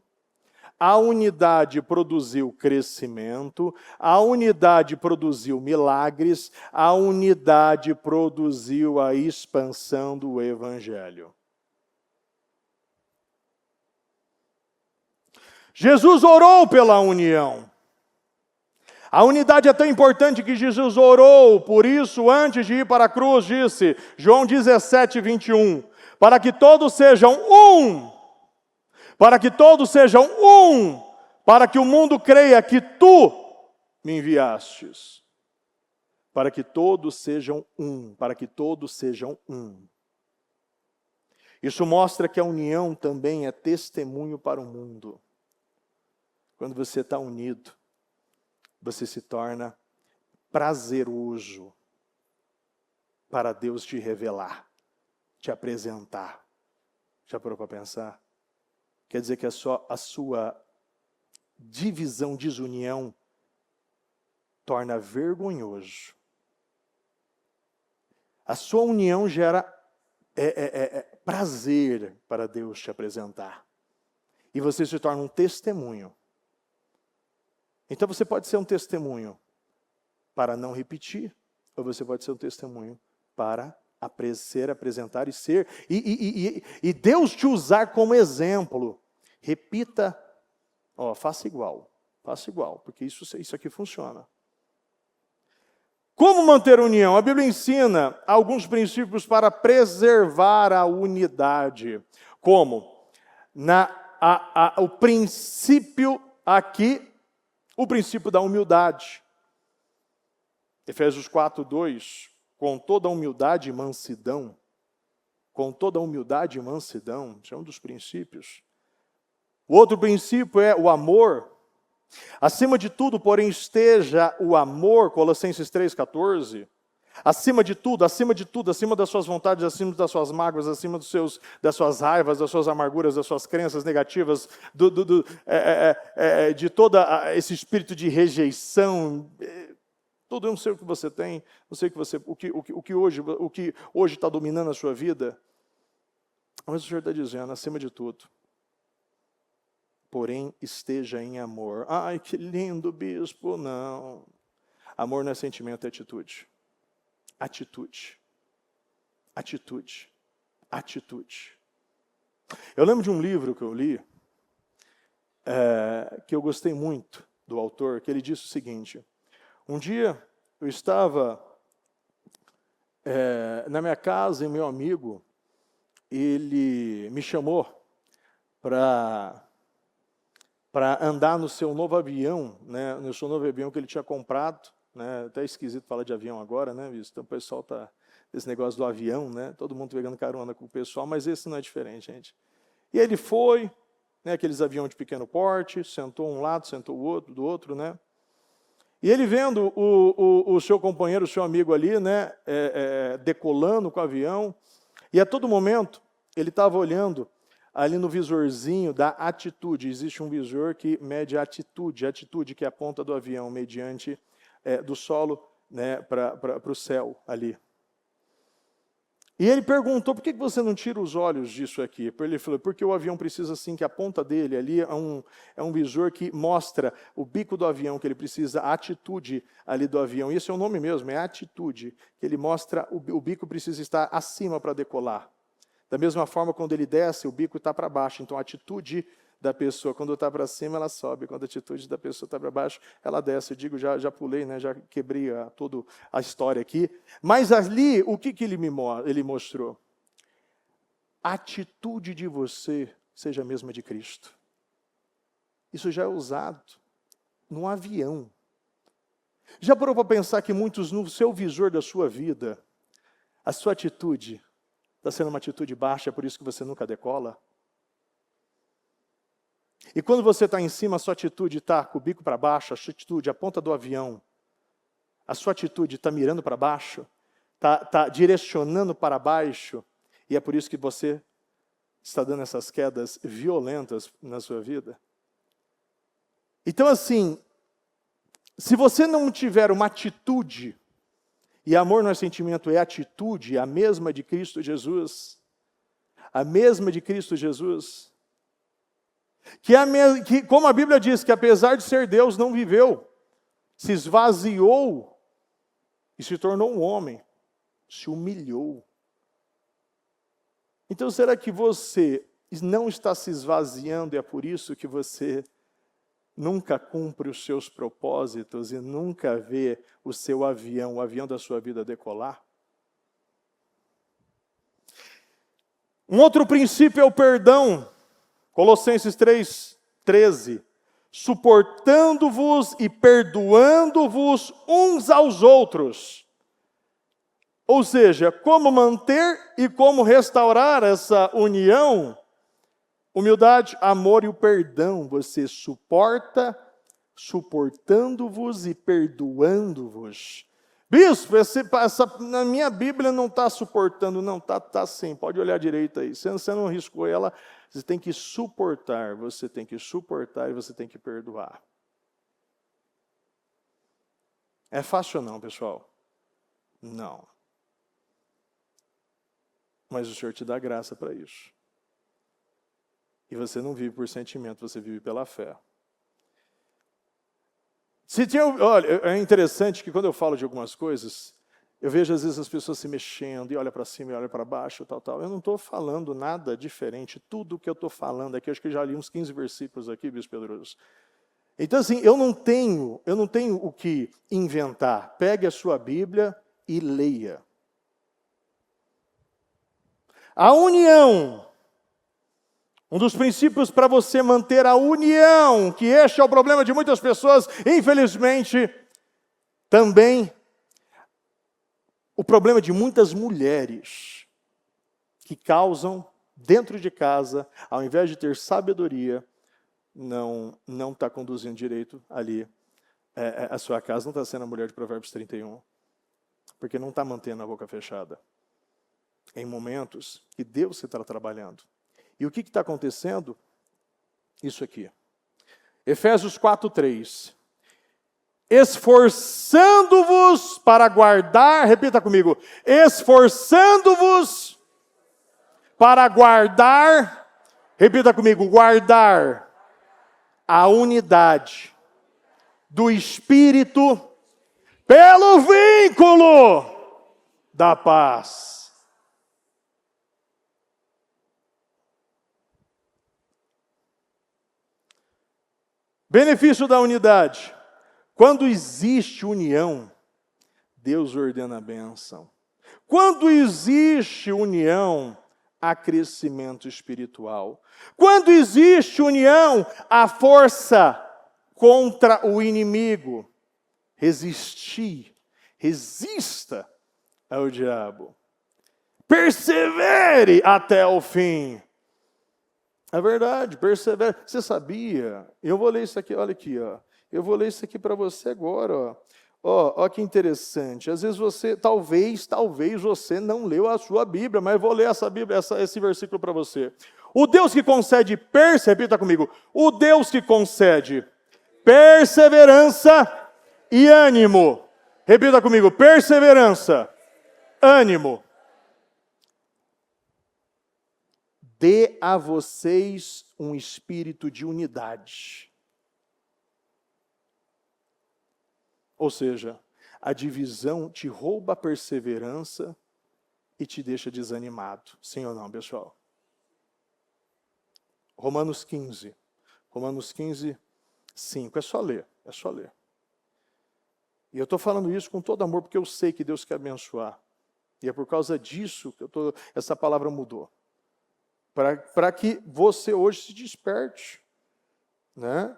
a unidade produziu crescimento, a unidade produziu milagres, a unidade produziu a expansão do Evangelho. Jesus orou pela união. A unidade é tão importante que Jesus orou, por isso, antes de ir para a cruz, disse, João 17:21, para que todos sejam para que todos sejam para que o mundo creia que tu me enviastes. Para que todos sejam para que todos sejam Isso mostra que a união também é testemunho para o mundo. Quando você está unido, você se torna prazeroso para Deus te revelar, te apresentar. Já parou para pensar? Quer dizer que a sua divisão, desunião, torna vergonhoso. A sua união gera prazer para Deus te apresentar. E você se torna um testemunho. Então você pode ser um testemunho para não repetir, ou você pode ser um testemunho para apresentar e ser, e Deus te usar como exemplo. Repita, faça igual, porque isso aqui funciona. Como manter a união? A Bíblia ensina alguns princípios para preservar a unidade. Como? O princípio aqui, o princípio da humildade. Efésios 4:2, com toda humildade e mansidão. Com toda humildade e mansidão, isso é um dos princípios. O outro princípio é o amor. Acima de tudo, porém, esteja o amor, Colossenses 3:14. Acima de tudo, acima das suas vontades, acima das suas mágoas, acima das suas raivas, das suas amarguras, das suas crenças negativas, de todo esse espírito de rejeição. Tudo, eu não sei o que você tem, não sei o que hoje está dominando a sua vida. Mas o Senhor está dizendo, acima de tudo, porém esteja em amor. Ai, que lindo, bispo. Não. Amor não é sentimento, é atitude. Atitude. Eu lembro de um livro que eu li, que eu gostei muito do autor, que ele disse o seguinte: um dia eu estava na minha casa e meu amigo, ele me chamou para andar no seu novo avião, né, no seu novo avião que ele tinha comprado, né, até esquisito falar de avião agora, né, então o pessoal tá esse negócio do avião, né, todo mundo pegando carona com o pessoal, mas esse não é diferente, gente. E ele foi, né, aqueles aviões de pequeno porte, sentou um lado, sentou o outro, do outro, né, e ele vendo o seu companheiro, o seu amigo ali, né, decolando com o avião, e a todo momento ele estava olhando ali no visorzinho da atitude. Existe um visor que mede a atitude que é a ponta do avião, mediante do solo, né, para o céu ali. E ele perguntou: por que você não tira os olhos disso aqui? Ele falou: porque o avião precisa assim, que a ponta dele ali é um visor que mostra o bico do avião, que ele precisa, a atitude ali do avião. E esse é o nome mesmo, é atitude, que ele mostra, o bico precisa estar acima para decolar. Da mesma forma, quando ele desce, o bico está para baixo. Então, a atitude da pessoa, quando está para cima, ela sobe. Quando a atitude da pessoa está para baixo, ela desce. Eu digo, já pulei, né? Já quebrei toda a história aqui. Mas ali, o que ele mostrou? A atitude de você seja a mesma de Cristo. Isso já é usado num avião. Já parou para pensar que muitos, no seu visor da sua vida, a sua atitude está sendo uma atitude baixa, por isso que você nunca decola? E quando você está em cima, a sua atitude está com o bico para baixo, a sua atitude, a ponta do avião, a sua atitude está mirando para baixo, está direcionando para baixo, e é por isso que você está dando essas quedas violentas na sua vida. Então, assim, se você não tiver uma atitude, e amor não é sentimento, é atitude, a mesma de Cristo Jesus. A mesma de Cristo Jesus. Que como a Bíblia diz, que apesar de ser Deus, não viveu. Se esvaziou e se tornou um homem. Se humilhou. Então, será que você não está se esvaziando e é por isso que você nunca cumpre os seus propósitos e nunca vê o seu avião, o avião da sua vida decolar? Um outro princípio é o perdão. Colossenses 3:13. Suportando-vos e perdoando-vos uns aos outros. Ou seja, como manter e como restaurar essa união? Humildade, amor e o perdão. Você suporta, suportando-vos e perdoando-vos. Bispo, na minha Bíblia não está suportando, não, está sim, pode olhar direito aí. Você não riscou ela, você tem que suportar e você tem que perdoar. É fácil ou não, pessoal? Não. Mas o Senhor te dá graça para isso. E você não vive por sentimento, você vive pela fé. Olha, é interessante que quando eu falo de algumas coisas, eu vejo às vezes as pessoas se mexendo, e olha para cima, e olha para baixo, tal. Eu não estou falando nada diferente. Tudo que eu estou falando aqui, acho que eu já li uns 15 versículos aqui, Bispo Pedroso. Então, assim, eu não tenho o que inventar. Pegue a sua Bíblia e leia. A união. Um dos princípios para você manter a união, que este é o problema de muitas pessoas, infelizmente, também o problema de muitas mulheres, que causam dentro de casa, ao invés de ter sabedoria, não está conduzindo direito ali a sua casa, não está sendo a mulher de Provérbios 31, porque não está mantendo a boca fechada. Em momentos que Deus está trabalhando. E o que está acontecendo? Isso aqui. Efésios 4:3. Esforçando-vos para guardar, repita comigo, esforçando-vos para guardar, repita comigo, guardar a unidade do Espírito pelo vínculo da paz. Benefício da unidade. Quando existe união, Deus ordena a bênção. Quando existe união, há crescimento espiritual. Quando existe união, há força contra o inimigo. Resista ao diabo. Persevere até o fim. É verdade, persevere. Você sabia? Eu vou ler isso aqui, olha aqui, ó. Eu vou ler isso aqui para você agora, ó. Ó, que interessante. Às vezes você, talvez você não leu a sua Bíblia, mas eu vou ler essa Bíblia, esse versículo para você. O Deus que concede repita comigo. O Deus que concede perseverança e ânimo. Repita comigo, perseverança, ânimo. Dê a vocês um espírito de unidade. Ou seja, a divisão te rouba a perseverança e te deixa desanimado. Sim ou não, pessoal? Romanos 15, 5. É só ler. E eu estou falando isso com todo amor, porque eu sei que Deus quer abençoar. E é por causa disso que essa palavra mudou. Para que você hoje se desperte. Né?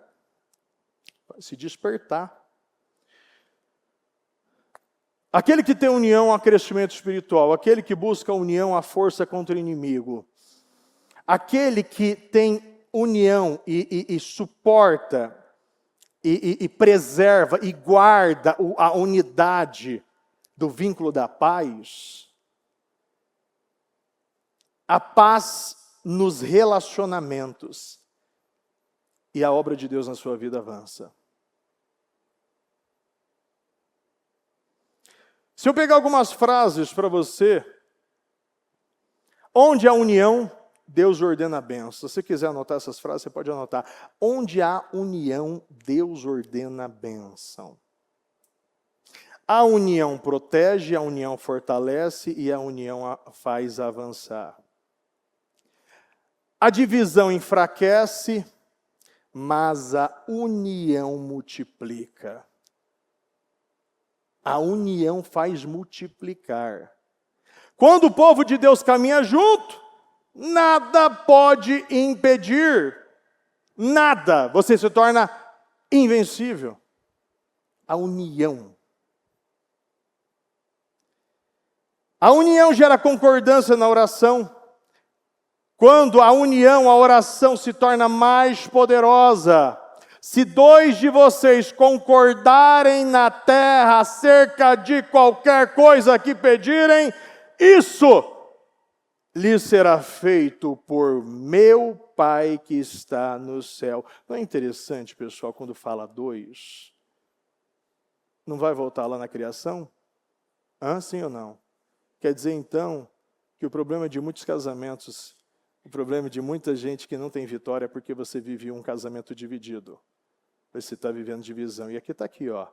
Se despertar. Aquele que tem união há crescimento espiritual. Aquele que busca união há força contra o inimigo. Aquele que tem união e suporta e preserva e guarda a unidade do vínculo da paz. A paz nos relacionamentos. E a obra de Deus na sua vida avança. Se eu pegar algumas frases para você, onde há união, Deus ordena a bênção. Se você quiser anotar essas frases, você pode anotar. Onde há união, Deus ordena a bênção. A união protege, a união fortalece e a união faz avançar. A divisão enfraquece, mas a união multiplica. A união faz multiplicar. Quando o povo de Deus caminha junto, nada pode impedir. Nada. Você se torna invencível. A união. A união gera concordância na oração. Quando a união, a oração se torna mais poderosa. Se 2 de vocês concordarem na terra acerca de qualquer coisa que pedirem, isso lhes será feito por meu Pai que está no céu. Não é interessante, pessoal, quando fala 2? Não vai voltar lá na criação? Sim ou não? Quer dizer, então, que o problema de muitos casamentos, o problema de muita gente que não tem vitória é porque você vive um casamento dividido. Você está vivendo divisão. E aqui está aqui, ó.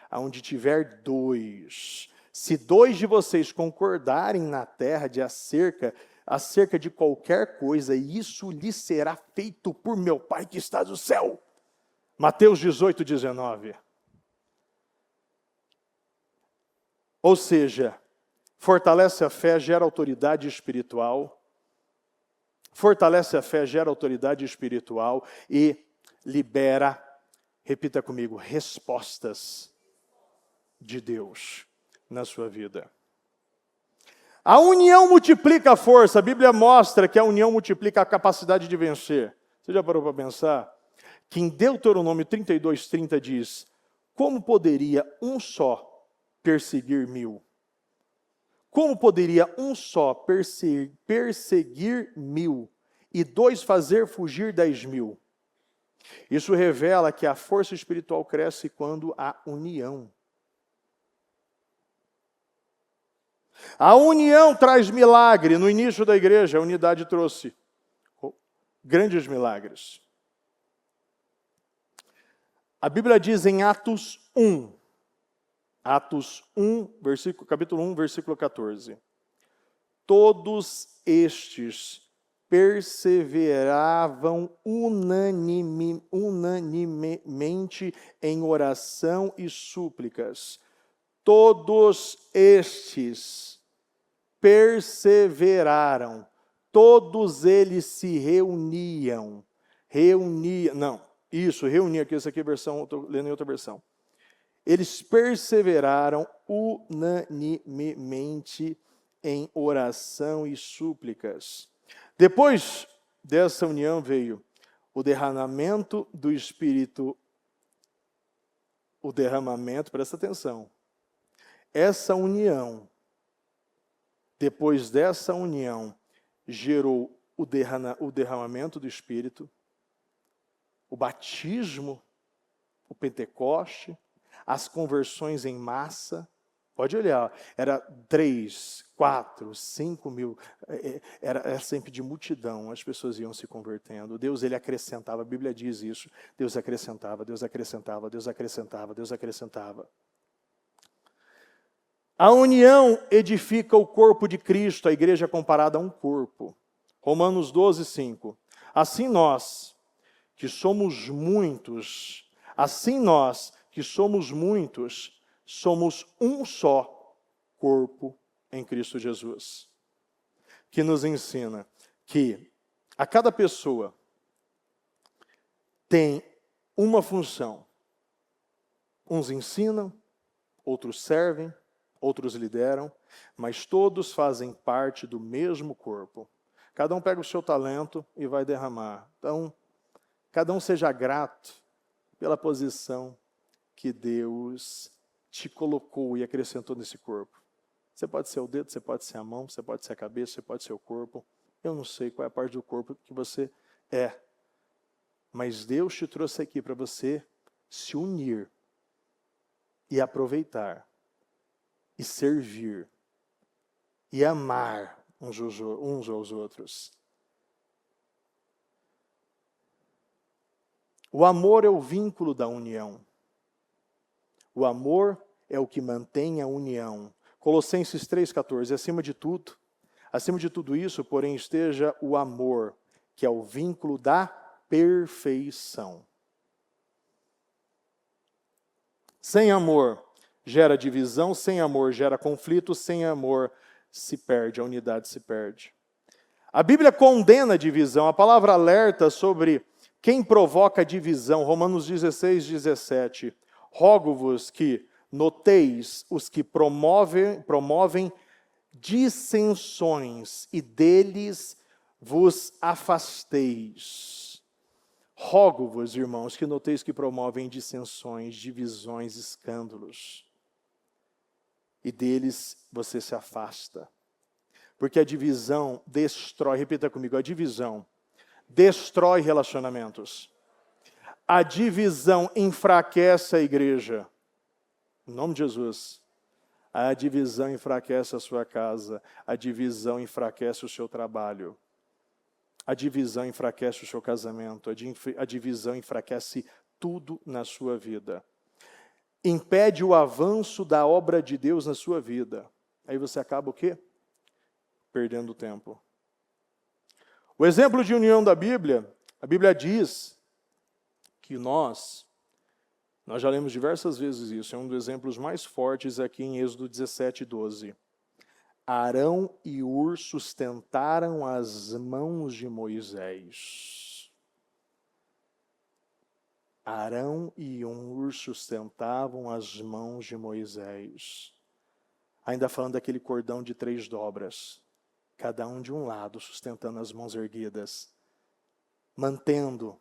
Aonde tiver 2. Se 2 de vocês concordarem na terra acerca de qualquer coisa, isso lhe será feito por meu Pai que está no céu. Mateus 18, 19. Ou seja, fortalece a fé, gera autoridade espiritual. Fortalece a fé, gera autoridade espiritual e libera, repita comigo, respostas de Deus na sua vida. A união multiplica a força. A Bíblia mostra que a união multiplica a capacidade de vencer. Você já parou para pensar? Que em Deuteronômio 32:30 diz: como poderia um só perseguir 1000? Como poderia um só perseguir 1000 e 2 fazer fugir 10.000? Isso revela que a força espiritual cresce quando há união. A união traz milagre. No início da igreja, a unidade trouxe grandes milagres. A Bíblia diz em Atos 1, capítulo 1, versículo 14. Todos estes perseveravam unanimemente em oração e súplicas. Todos estes perseveraram, todos eles se reuniam, aqui, essa aqui é a versão, estou lendo em outra versão. Eles perseveraram unanimemente em oração e súplicas. Depois dessa união veio o derramamento do Espírito, presta atenção, essa união, depois dessa união, gerou o derramamento do Espírito, o batismo, o Pentecoste, as conversões em massa. Pode olhar, era 3, 4, 5 mil, era sempre de multidão, as pessoas iam se convertendo. Deus, ele acrescentava, a Bíblia diz isso, Deus acrescentava, Deus acrescentava, Deus acrescentava, Deus acrescentava. A união edifica o corpo de Cristo, a igreja é comparada a um corpo. Romanos 12, 5. Assim nós, que somos muitos, somos um só corpo em Cristo Jesus. Que nos ensina que a cada pessoa tem uma função. Uns ensinam, outros servem, outros lideram, mas todos fazem parte do mesmo corpo. Cada um pega o seu talento e vai derramar. Então, cada um seja grato pela posição que Deus te colocou e acrescentou nesse corpo. Você pode ser o dedo, você pode ser a mão, você pode ser a cabeça, você pode ser o corpo. Eu não sei qual é a parte do corpo que você é. Mas Deus te trouxe aqui para você se unir e aproveitar e servir e amar uns aos outros. O amor é o vínculo da união. O amor é o que mantém a união. Colossenses 3,14. Acima de tudo isso, porém, esteja o amor, que é o vínculo da perfeição. Sem amor gera divisão, sem amor gera conflito, sem amor se perde, a unidade se perde. A Bíblia condena a divisão, a palavra alerta sobre quem provoca divisão. Romanos 16, 17. Rogo-vos que noteis os que promovem dissensões e deles vos afasteis. Rogo-vos, irmãos, que noteis que promovem dissensões, divisões, escândalos. E deles você se afasta. Porque a divisão destrói, repita comigo, a divisão destrói relacionamentos. A divisão enfraquece a igreja. Em nome de Jesus. A divisão enfraquece a sua casa. A divisão enfraquece o seu trabalho. A divisão enfraquece o seu casamento. A divisão enfraquece tudo na sua vida. Impede o avanço da obra de Deus na sua vida. Aí você acaba o quê? Perdendo tempo. O exemplo de união da Bíblia, a Bíblia diz que nós já lemos diversas vezes isso, é um dos exemplos mais fortes aqui em Êxodo 17, 12. Arão e Hur sustentaram as mãos de Moisés. Arão e Hur sustentavam as mãos de Moisés. Ainda falando daquele cordão de 3 dobras. Cada um de um lado, sustentando as mãos erguidas. Mantendo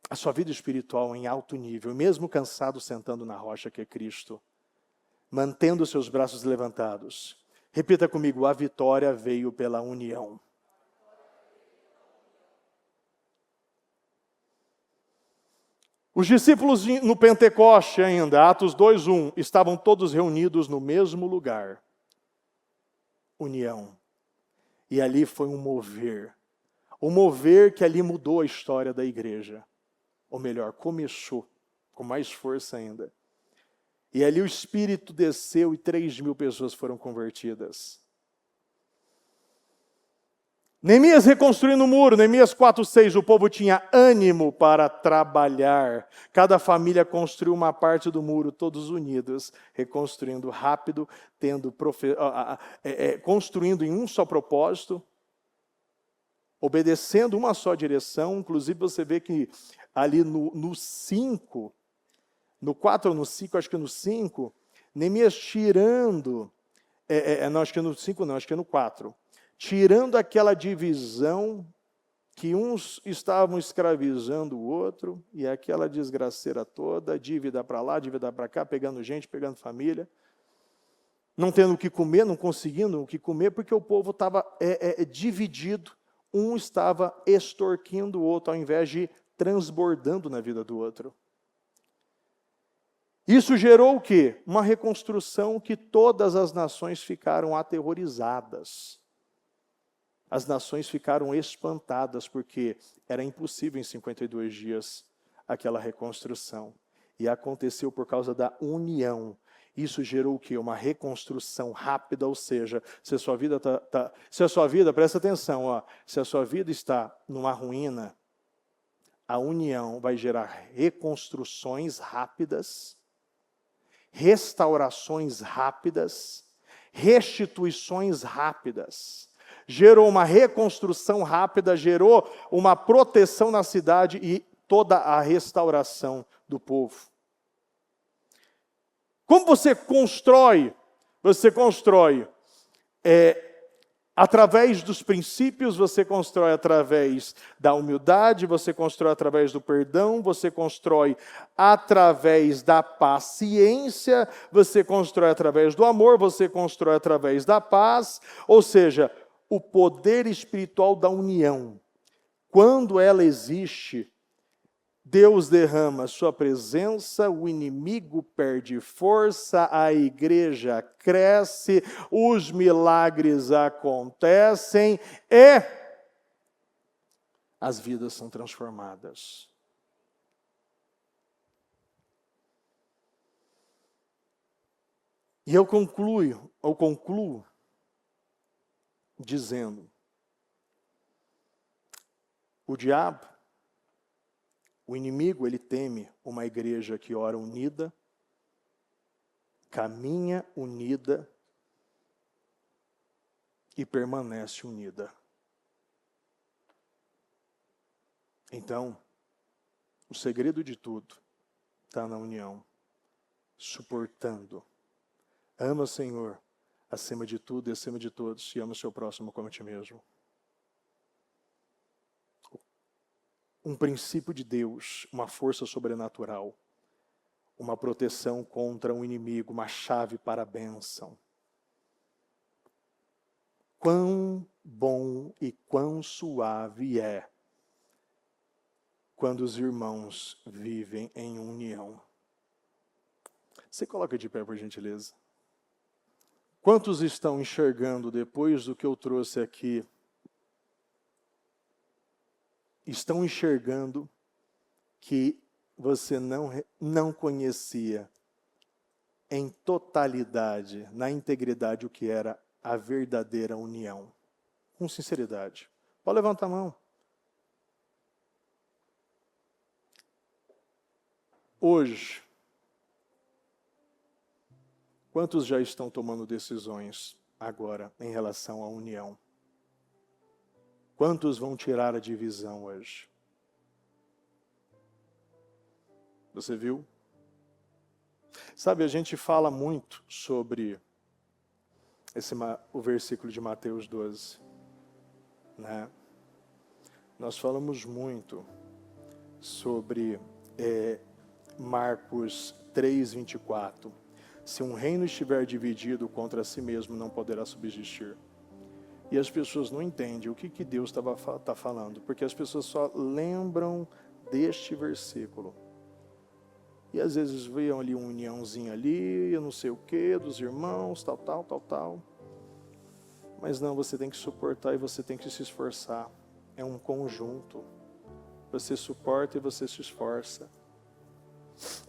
a sua vida espiritual em alto nível, mesmo cansado sentando na rocha que é Cristo. Mantendo os seus braços levantados. Repita comigo, a vitória veio pela união. Os discípulos no Pentecoste ainda, Atos 2:1, estavam todos reunidos no mesmo lugar. União. E ali foi um mover. O mover que ali mudou a história da igreja. Ou melhor, começou com mais força ainda. E ali o Espírito desceu e 3.000 pessoas foram convertidas. Neemias reconstruindo o muro, Neemias 4:6, o povo tinha ânimo para trabalhar. Cada família construiu uma parte do muro, todos unidos, reconstruindo rápido, construindo em um só propósito, obedecendo uma só direção. Inclusive você vê que ali no 5, no 4 ou no 5, acho que no 5, Neemias tirando, não, acho que no 5 não, acho que é no 4, tirando aquela divisão que uns estavam escravizando o outro, e aquela desgraceira toda, dívida para lá, dívida para cá, pegando gente, pegando família, não tendo o que comer, não conseguindo o que comer, porque o povo estava dividido, um estava extorquindo o outro, ao invés de transbordando na vida do outro. Isso gerou o quê? Uma reconstrução que todas as nações ficaram aterrorizadas. As nações ficaram espantadas, porque era impossível em 52 dias aquela reconstrução. E aconteceu por causa da união. Isso gerou o quê? Uma reconstrução rápida, ou seja, se a sua vida presta atenção, ó, se a sua vida está numa ruína, a união vai gerar reconstruções rápidas, restaurações rápidas, restituições rápidas. Gerou uma reconstrução rápida, gerou uma proteção na cidade e toda a restauração do povo. Como você constrói? Você constrói através dos princípios, você constrói através da humildade, você constrói através do perdão, você constrói através da paciência, você constrói através do amor, você constrói através da paz, ou seja, o poder espiritual da união. Quando ela existe, Deus derrama sua presença, o inimigo perde força, a igreja cresce, os milagres acontecem e as vidas são transformadas. E eu concluo dizendo: o diabo, o inimigo, ele teme uma igreja que ora unida, caminha unida e permanece unida. Então, o segredo de tudo está na união, suportando. Ama o Senhor acima de tudo e acima de todos, e ama o seu próximo como a ti mesmo. Um princípio de Deus, uma força sobrenatural, uma proteção contra um inimigo, uma chave para a bênção. Quão bom e quão suave é quando os irmãos vivem em união. Você coloca de pé, por gentileza. Quantos estão enxergando, depois do que eu trouxe aqui, estão enxergando que você não conhecia em totalidade, na integridade, o que era a verdadeira união? Com sinceridade. Pode levantar a mão. Hoje, quantos já estão tomando decisões agora em relação à união? Quantos vão tirar a divisão hoje? Você viu? Sabe, a gente fala muito sobre o versículo de Mateus 12. Né? Nós falamos muito sobre Marcos 3:24. Se um reino estiver dividido contra si mesmo, não poderá subsistir. E as pessoas não entendem o que Deus está falando, porque as pessoas só lembram deste versículo. E às vezes veem ali uma uniãozinha ali, eu não sei o que, dos irmãos, tal. Mas não, você tem que suportar e você tem que se esforçar. É um conjunto. Você suporta e você se esforça.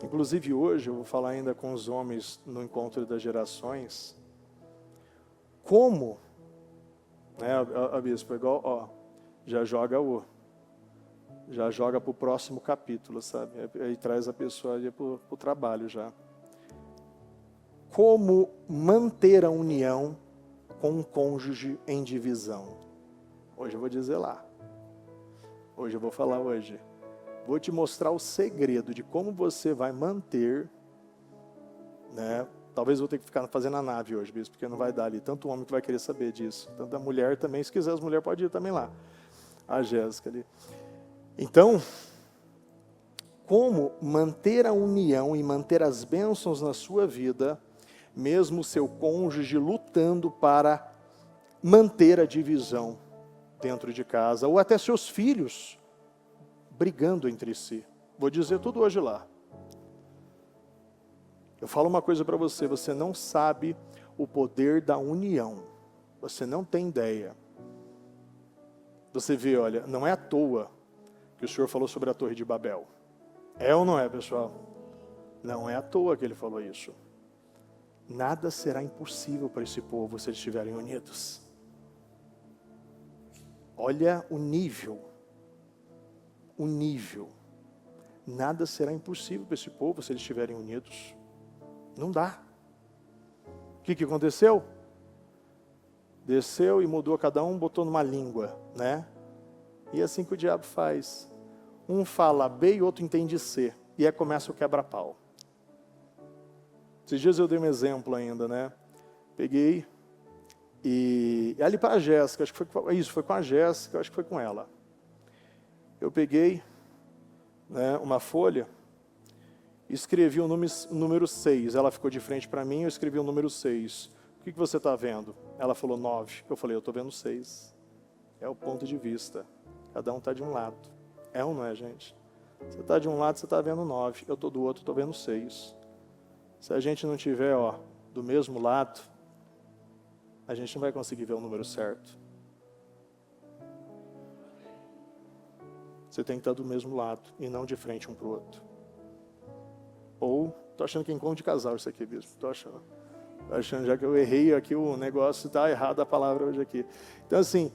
Inclusive hoje, eu vou falar ainda com os homens no encontro das gerações, como Né, a bispo, igual, ó, já joga para o próximo capítulo, sabe? Aí traz a pessoa ali para o trabalho já. Como manter a união com um cônjuge em divisão? Hoje eu vou dizer lá. Hoje eu vou falar hoje. Vou te mostrar o segredo de como você vai manter, né? Talvez eu vou ter que ficar fazendo a nave hoje, bispo, porque não vai dar ali. Tanto homem que vai querer saber disso. Tanto a mulher também, se quiser as mulheres podem ir também lá. A Jéssica ali. Então, como manter a união e manter as bênçãos na sua vida, mesmo seu cônjuge lutando para manter a divisão dentro de casa, ou até seus filhos brigando entre si. Vou dizer tudo hoje lá. Eu falo uma coisa para você, você não sabe o poder da união. Você não tem ideia. Você vê, olha, não é à toa que o Senhor falou sobre a Torre de Babel. É ou não é, pessoal? Não é à toa que ele falou isso. Nada será impossível para esse povo se eles estiverem unidos. Olha o nível. O nível. Nada será impossível para esse povo se eles estiverem unidos. Não dá. O que aconteceu? Desceu e mudou cada um, botou numa língua, né? E é assim que o diabo faz. Um fala B e outro entende C. E aí começa o quebra-pau. Esses dias eu dei um exemplo ainda, né? Peguei e ali para a Jéssica, acho que foi com a Jéssica, acho que foi com ela. Eu peguei, né, uma folha, escrevi o número 6. Ela ficou de frente para mim, eu escrevi o número 6. O que você está vendo? Ela falou 9. Eu falei, eu estou vendo 6. É o ponto de vista. Cada um está de um lado. É ou não é, gente? Você está de um lado, você está vendo 9. Eu estou do outro, estou vendo 6. Se a gente não tiver, ó, do mesmo lado, a gente não vai conseguir ver o número certo. Você tem que estar do mesmo lado e não de frente um para o outro. Ou, tô achando que é encontro de casal isso aqui, bispo. Tô achando já que eu errei aqui, o negócio está errado a palavra hoje aqui. Então assim,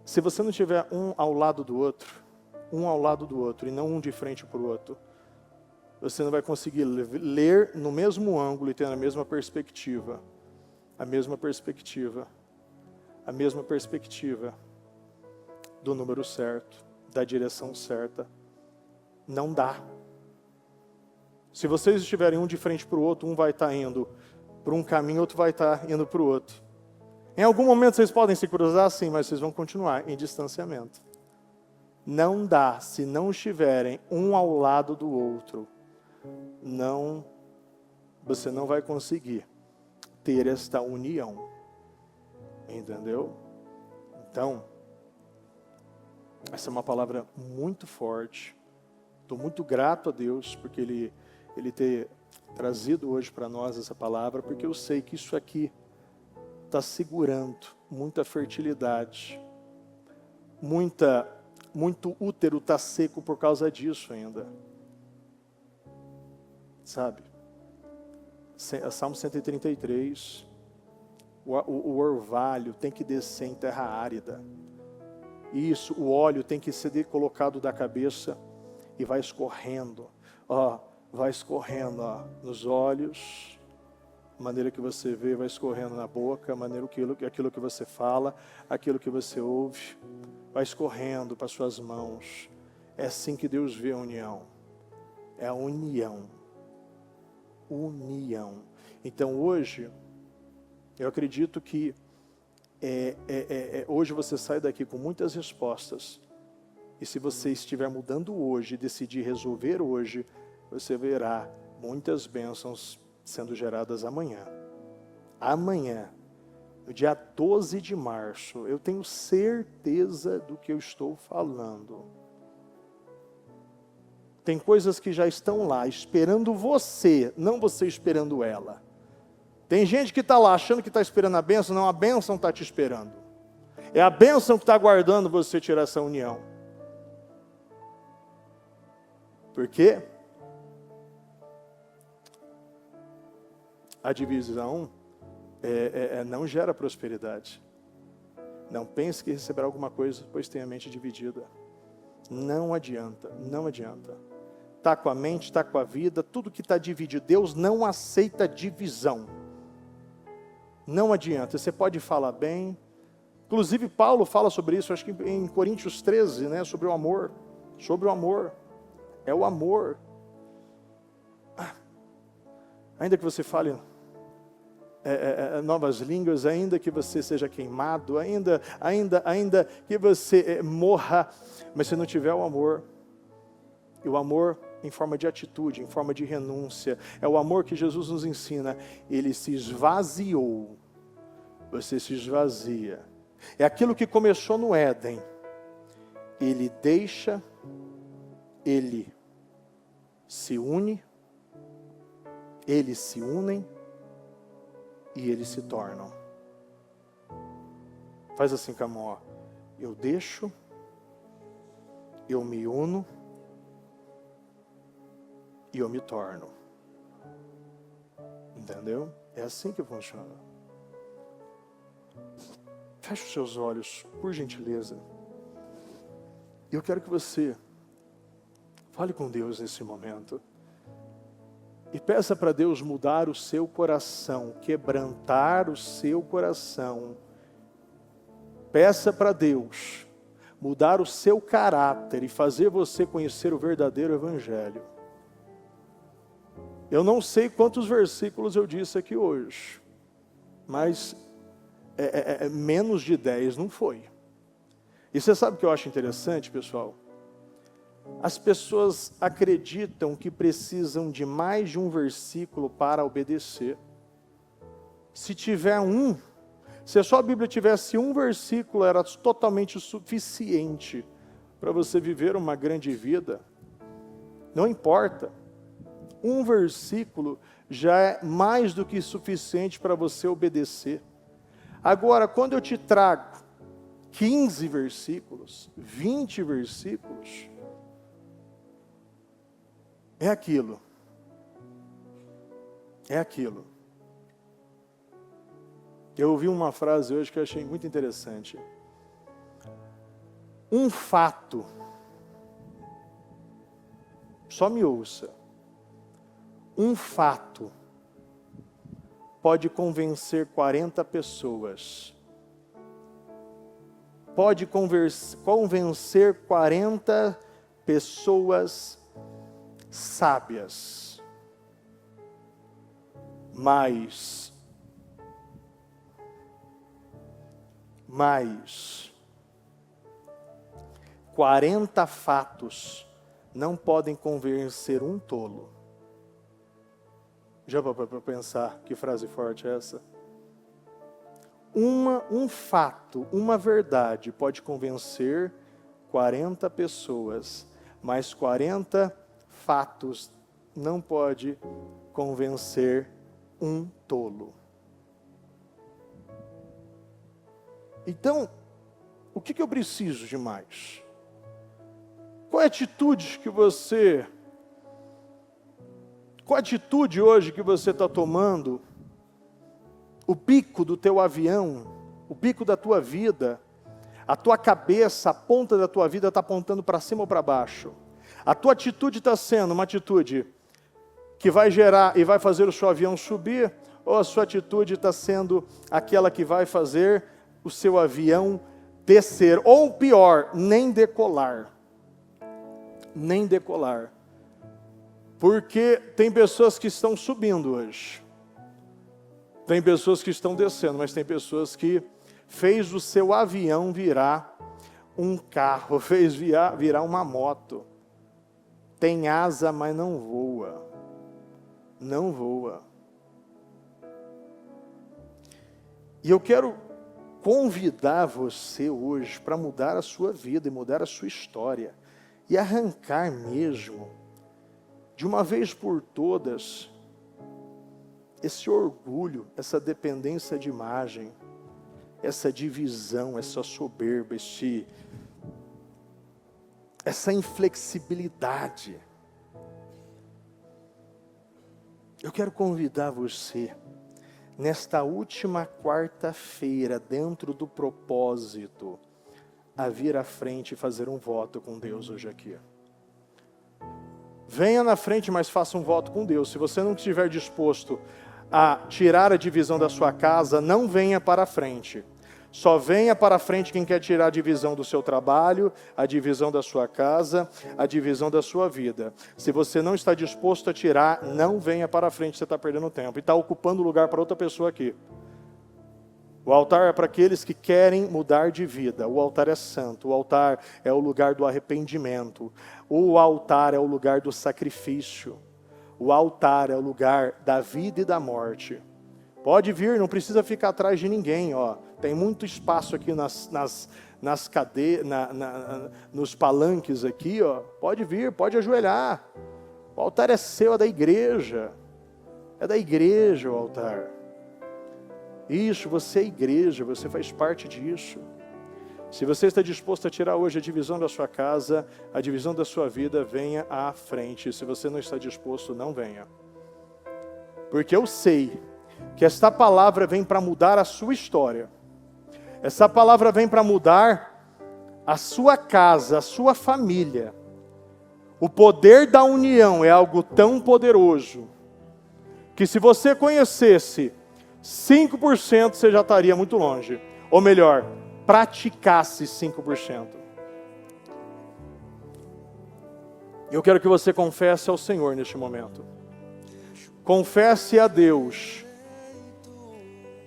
se você não tiver um ao lado do outro e não um de frente para o outro, você não vai conseguir ler no mesmo ângulo e ter a mesma perspectiva. A mesma perspectiva do número certo, da direção certa. Não dá. Se vocês estiverem um de frente para o outro, um vai estar indo para um caminho, outro vai estar indo para o outro. Em algum momento vocês podem se cruzar, sim, mas vocês vão continuar em distanciamento. Não dá, se não estiverem um ao lado do outro, você não vai conseguir ter esta união. Entendeu? Então, essa é uma palavra muito forte. Estou muito grato a Deus porque Ele ter trazido hoje para nós essa palavra, porque eu sei que isso aqui está segurando muita fertilidade, muito útero está seco por causa disso ainda. Sabe? Salmo 133, o orvalho tem que descer em terra árida. Isso, o óleo tem que ser colocado da cabeça e vai escorrendo, vai escorrendo, nos olhos, a maneira que você vê, vai escorrendo na boca, a maneira aquilo que você fala, aquilo que você ouve, vai escorrendo para suas mãos. É assim que Deus vê a união. É a união. União. Então hoje, eu acredito que hoje você sai daqui com muitas respostas. E se você estiver mudando hoje, decidir resolver hoje, você verá muitas bênçãos sendo geradas amanhã. Amanhã, no dia 12 de março, eu tenho certeza do que eu estou falando. Tem coisas que já estão lá, esperando você, não você esperando ela. Tem gente que está lá achando que está esperando a bênção, não, a bênção está te esperando. É a bênção que está aguardando você tirar essa união. Por quê? A divisão não gera prosperidade. Não pense que receberá alguma coisa, pois tem a mente dividida. Não adianta, não adianta. Está com a mente, está com a vida, tudo que está dividido. Deus não aceita divisão. Não adianta, você pode falar bem. Inclusive Paulo fala sobre isso, acho que em Coríntios 13, né, sobre o amor. Sobre o amor. É o amor. Ainda que você fale novas línguas, ainda que você seja queimado, ainda que você morra, mas se não tiver o amor, e o amor em forma de atitude, em forma de renúncia, é o amor que Jesus nos ensina. Ele se esvaziou, você se esvazia. É aquilo que começou no Éden. Ele deixa, ele se une, eles se unem e eles se tornam. Faz assim com a mão, ó. Eu deixo, eu me uno e eu me torno. Entendeu? É assim que funciona. Feche os seus olhos, por gentileza. Eu quero que você fale com Deus nesse momento. E peça para Deus mudar o seu coração, quebrantar o seu coração. Peça para Deus mudar o seu caráter e fazer você conhecer o verdadeiro Evangelho. Eu não sei quantos versículos eu disse aqui hoje, mas menos de 10 não foi. E você sabe o que eu acho interessante, pessoal? As pessoas acreditam que precisam de mais de um versículo para obedecer. Se tiver um, se a sua Bíblia tivesse um versículo, era totalmente suficiente para você viver uma grande vida. Não importa. Um versículo já é mais do que suficiente para você obedecer. Agora, quando eu te trago 15 versículos, 20 versículos, é aquilo. É aquilo. Eu ouvi uma frase hoje que eu achei muito interessante. Um fato, só me ouça, um fato pode convencer 40 pessoas. Pode convencer 40 pessoas sábias. Mas 40 fatos não podem convencer um tolo. Já parou para pensar que frase forte é essa? Um fato, uma verdade pode convencer 40 pessoas, mas 40 fatos não pode convencer um tolo. Então, o que eu preciso de mais? Qual a atitude hoje que você está tomando? O bico do teu avião, o bico da tua vida, a tua cabeça, a ponta da tua vida está apontando para cima ou para baixo? A tua atitude está sendo uma atitude que vai gerar e vai fazer o seu avião subir, ou a sua atitude está sendo aquela que vai fazer o seu avião descer, ou pior, nem decolar. Nem decolar. Porque tem pessoas que estão subindo hoje. Tem pessoas que estão descendo, mas tem pessoas que fez o seu avião virar um carro, fez virar uma moto. Tem asa, mas não voa. Não voa. E eu quero convidar você hoje para mudar a sua vida e mudar a sua história. E arrancar mesmo, de uma vez por todas, esse orgulho, essa dependência de imagem, essa divisão, essa soberba, essa inflexibilidade. Eu quero convidar você nesta última quarta-feira, dentro do propósito, a vir à frente e fazer um voto com Deus hoje aqui. Venha na frente, mas faça um voto com Deus. Se você não estiver disposto a tirar a divisão da sua casa, não venha para a frente. Só venha para a frente quem quer tirar a divisão do seu trabalho, a divisão da sua casa, a divisão da sua vida. Se você não está disposto a tirar, não venha para a frente, você está perdendo tempo. E está ocupando lugar para outra pessoa aqui. O altar é para aqueles que querem mudar de vida. O altar é santo. O altar é o lugar do arrependimento. O altar é o lugar do sacrifício. O altar é o lugar da vida e da morte. Pode vir, não precisa ficar atrás de ninguém. Ó. Tem muito espaço aqui nas cadeiras, nos palanques aqui. Ó. Pode vir, pode ajoelhar. O altar é seu, é da igreja. É da igreja o altar. Isso, você é igreja, você faz parte disso. Se você está disposto a tirar hoje a divisão da sua casa, a divisão da sua vida, venha à frente. Se você não está disposto, não venha. Porque eu sei que esta palavra vem para mudar a sua história. Essa palavra vem para mudar a sua casa, a sua família. O poder da união é algo tão poderoso que se você conhecesse 5%, você já estaria muito longe. Ou melhor, praticasse 5%. Eu quero que você confesse ao Senhor neste momento. Confesse a Deus.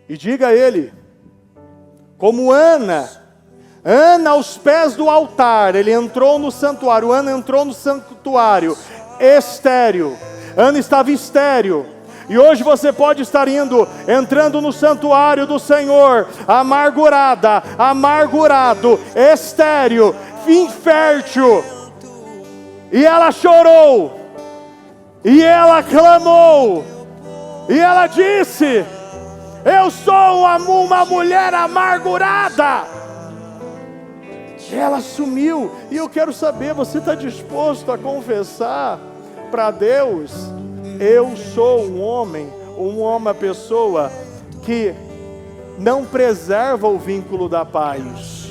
E diga a Ele, como Ana aos pés do altar, ele entrou no santuário, Ana entrou no santuário, estéril. Ana estava estéril. E hoje você pode estar entrando no santuário do Senhor, amargurada, amargurado, estéril, infértil. E ela chorou, e ela clamou, e ela disse: eu sou uma mulher amargurada. Ela sumiu, e eu quero saber, você está disposto a confessar para Deus? Eu sou uma pessoa que não preserva o vínculo da paz.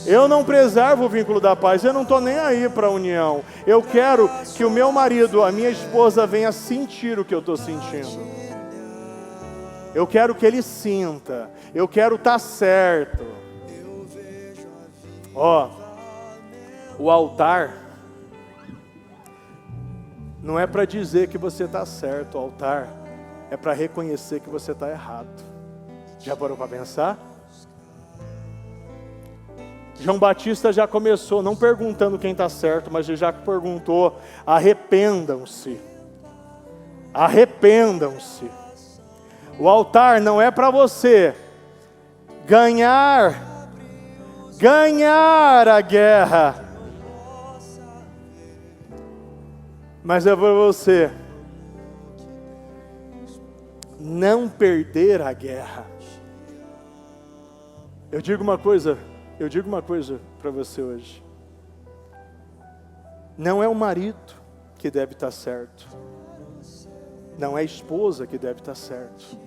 Eu não preservo o vínculo da paz, eu não estou nem aí para a união. Eu quero que o meu marido, a minha esposa venha sentir o que eu estou sentindo. Eu quero que ele sinta, eu quero estar certo. Ó, o altar não é para dizer que você está certo, o altar é para reconhecer que você está errado. Já parou para pensar? João Batista já começou, não perguntando quem está certo, mas ele já perguntou: arrependam-se. Arrependam-se. O altar não é para você ganhar a guerra, mas é para você não perder a guerra. Eu digo uma coisa para você hoje. Não é o marido que deve estar certo. Não é a esposa que deve estar certo.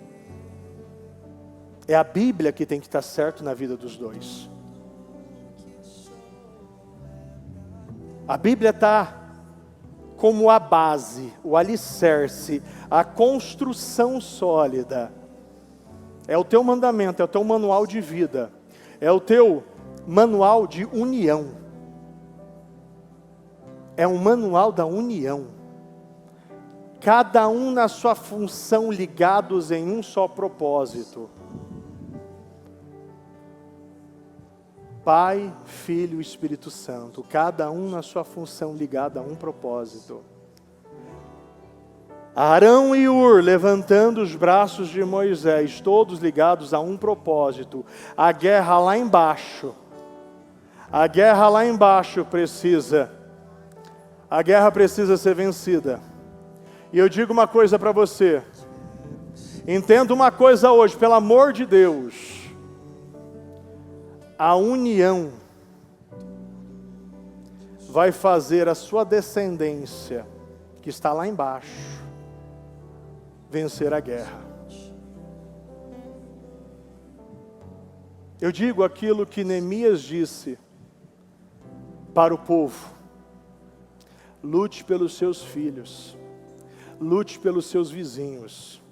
É a Bíblia que tem que estar certo na vida dos dois. A Bíblia está como a base, o alicerce, a construção sólida. É o teu mandamento, é o teu manual de vida, é o teu manual de união. É um manual da união. Cada um na sua função, ligados em um só propósito. Pai, Filho e Espírito Santo, cada um na sua função ligada a um propósito. Arão e Ur levantando os braços de Moisés, todos ligados a um propósito. A guerra lá embaixo precisa ser vencida. E eu digo uma coisa para você, entenda uma coisa hoje, pelo amor de Deus. A união vai fazer a sua descendência, que está lá embaixo, vencer a guerra. Eu digo aquilo que Neemias disse para o povo: lute pelos seus filhos, lute pelos seus vizinhos,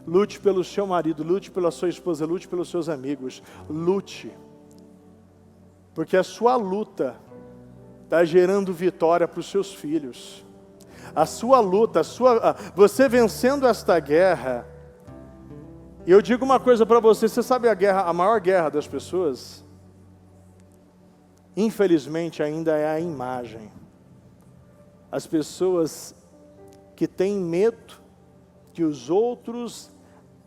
lute pelo seu marido, lute pela sua esposa, lute pelos seus amigos, lute, porque a sua luta está gerando vitória para os seus filhos. A sua luta, você vencendo esta guerra. E eu digo uma coisa para você, você sabe a maior guerra das pessoas? Infelizmente ainda é a imagem. As pessoas que têm medo que os outros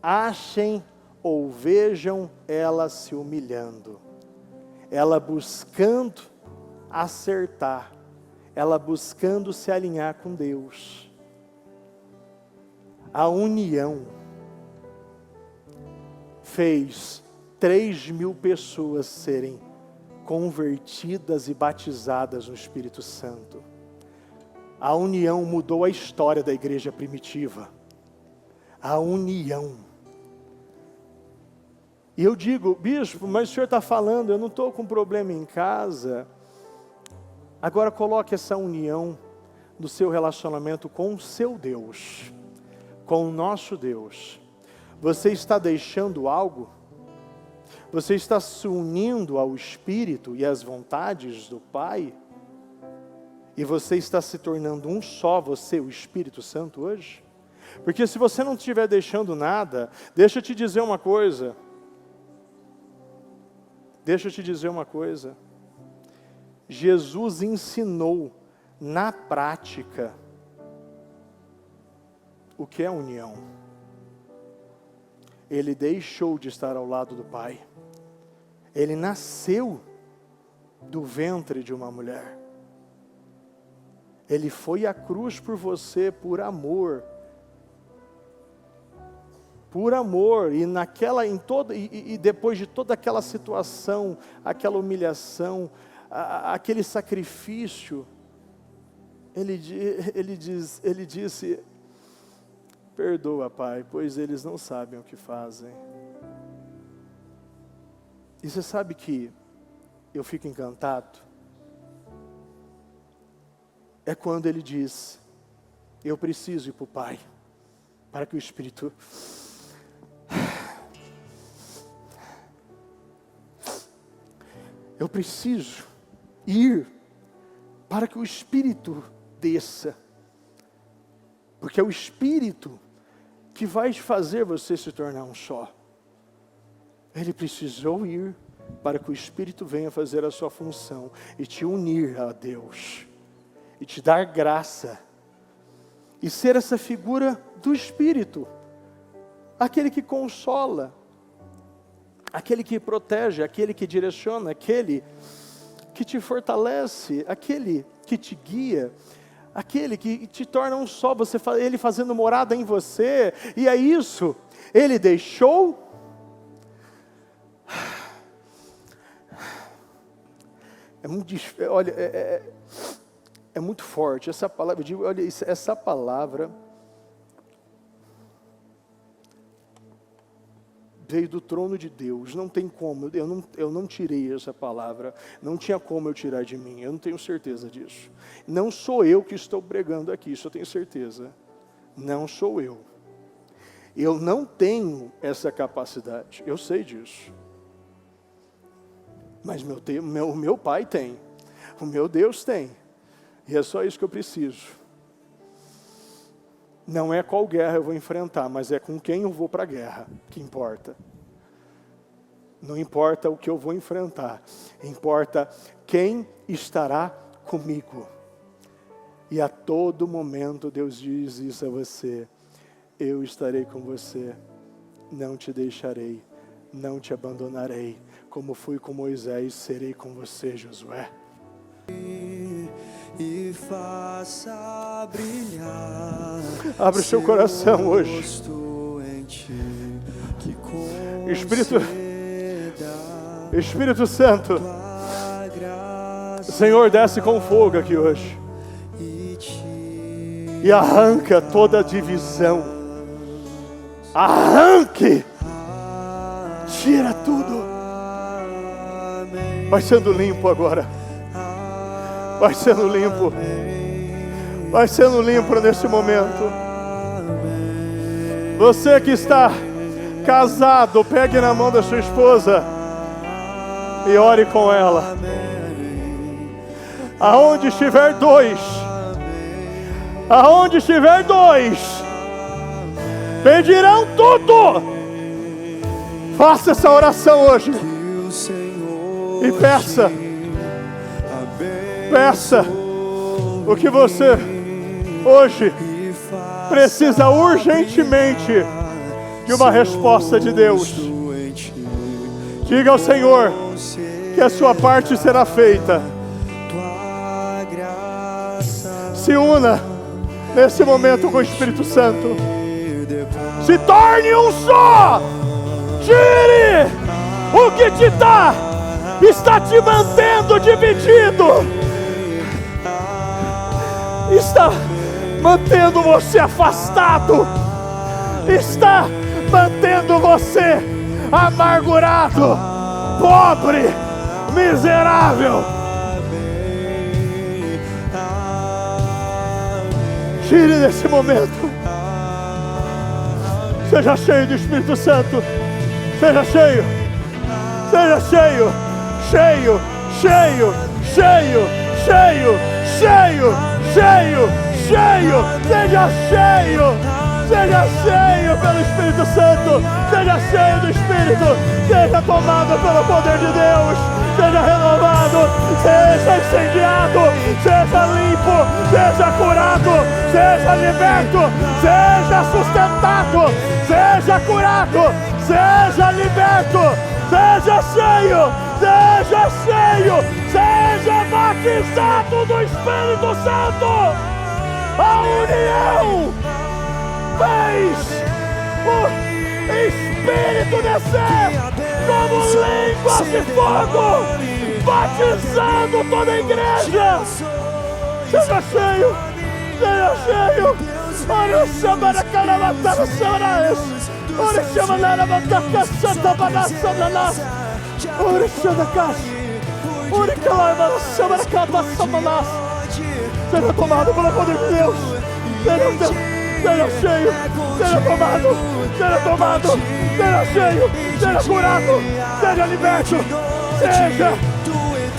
achem ou vejam ela se humilhando, ela buscando acertar, ela buscando se alinhar com Deus. A união fez 3.000 pessoas serem convertidas e batizadas no Espírito Santo. A união mudou a história da igreja primitiva. A união. E eu digo: bispo, mas o senhor está falando, eu não estou com problema em casa. Agora coloque essa união no seu relacionamento com o seu Deus, com o nosso Deus. Você está deixando algo? Você está se unindo ao Espírito e às vontades do Pai? E você está se tornando um só, você, o Espírito Santo, hoje? Porque se você não estiver deixando nada, deixa eu te dizer uma coisa. Jesus ensinou na prática o que é união. Ele deixou de estar ao lado do Pai. Ele nasceu do ventre de uma mulher. Ele foi à cruz por você, por amor. Por amor, e depois de toda aquela situação, aquela humilhação, aquele sacrifício, ele disse: perdoa, Pai, pois eles não sabem o que fazem. E você sabe que eu fico encantado? É quando ele diz: eu preciso ir para o Pai, para que o Espírito... Eu preciso ir para que o Espírito desça. Porque é o Espírito que vai fazer você se tornar um só. Ele precisou ir para que o Espírito venha fazer a sua função e te unir a Deus, e te dar graça, e ser essa figura do Espírito, aquele que consola, aquele que protege, aquele que direciona, aquele que te fortalece, aquele que te guia, aquele que te torna um só, ele fazendo morada em você. E é isso, ele deixou. É muito, olha, é muito forte essa palavra. Eu digo, olha, essa palavra veio do trono de Deus. Não tem como, eu não tirei essa palavra, não tinha como eu tirar de mim, eu não tenho certeza disso. Não sou eu que estou pregando aqui, isso eu tenho certeza. Não sou eu. Eu não tenho essa capacidade, eu sei disso. Mas o meu Pai tem, o meu Deus tem, e é só isso que eu preciso. Não é qual guerra eu vou enfrentar, mas é com quem eu vou para a guerra que importa. Não importa o que eu vou enfrentar, importa quem estará comigo. E a todo momento Deus diz isso a você: eu estarei com você, não te deixarei, não te abandonarei. Como fui com Moisés, serei com você, Josué. E faça brilhar. Abre o seu coração hoje. Espírito Santo, Senhor, desce com fogo aqui hoje e arranca toda a divisão. Arranque, tira tudo Vai sendo limpo agora. Vai sendo limpo. Vai sendo limpo nesse momento. Você que está casado, pegue na mão da sua esposa e ore com ela. Aonde estiver dois, pedirão tudo. Faça essa oração hoje e peça o que você hoje precisa urgentemente de uma resposta de Deus. Diga ao Senhor que a sua parte será feita. Se una nesse momento com o Espírito Santo. Se torne um só. Tire o que está te mantendo dividido. Está mantendo você afastado. Está mantendo você amargurado, pobre, miserável. Tire nesse momento. Seja cheio do Espírito Santo. Seja cheio. Seja cheio. Cheio. Cheio. Cheio. Cheio. Cheio. Cheio. Cheio. Seja cheio. Seja cheio pelo Espírito Santo. Seja cheio do Espírito. Seja tomado pelo poder de Deus. Seja renovado. Seja incendiado. Seja limpo. Seja curado. Seja liberto. Seja sustentado. Seja curado. Seja liberto. Seja cheio. Seja cheio. Seja batizado do Espírito Santo. A união fez o Espírito descer como línguas de fogo, batizando toda a igreja. Seja cheio, seja cheio. Ora chama na cara matando chamarais. Ora chama na matando santa banaça na nas. Ora chama caixa. Ora calma chama na capa samanas. Seja tomado pelo poder de Deus. Seja cheio, seja tomado, seja cheio, seja curado, seja liberto,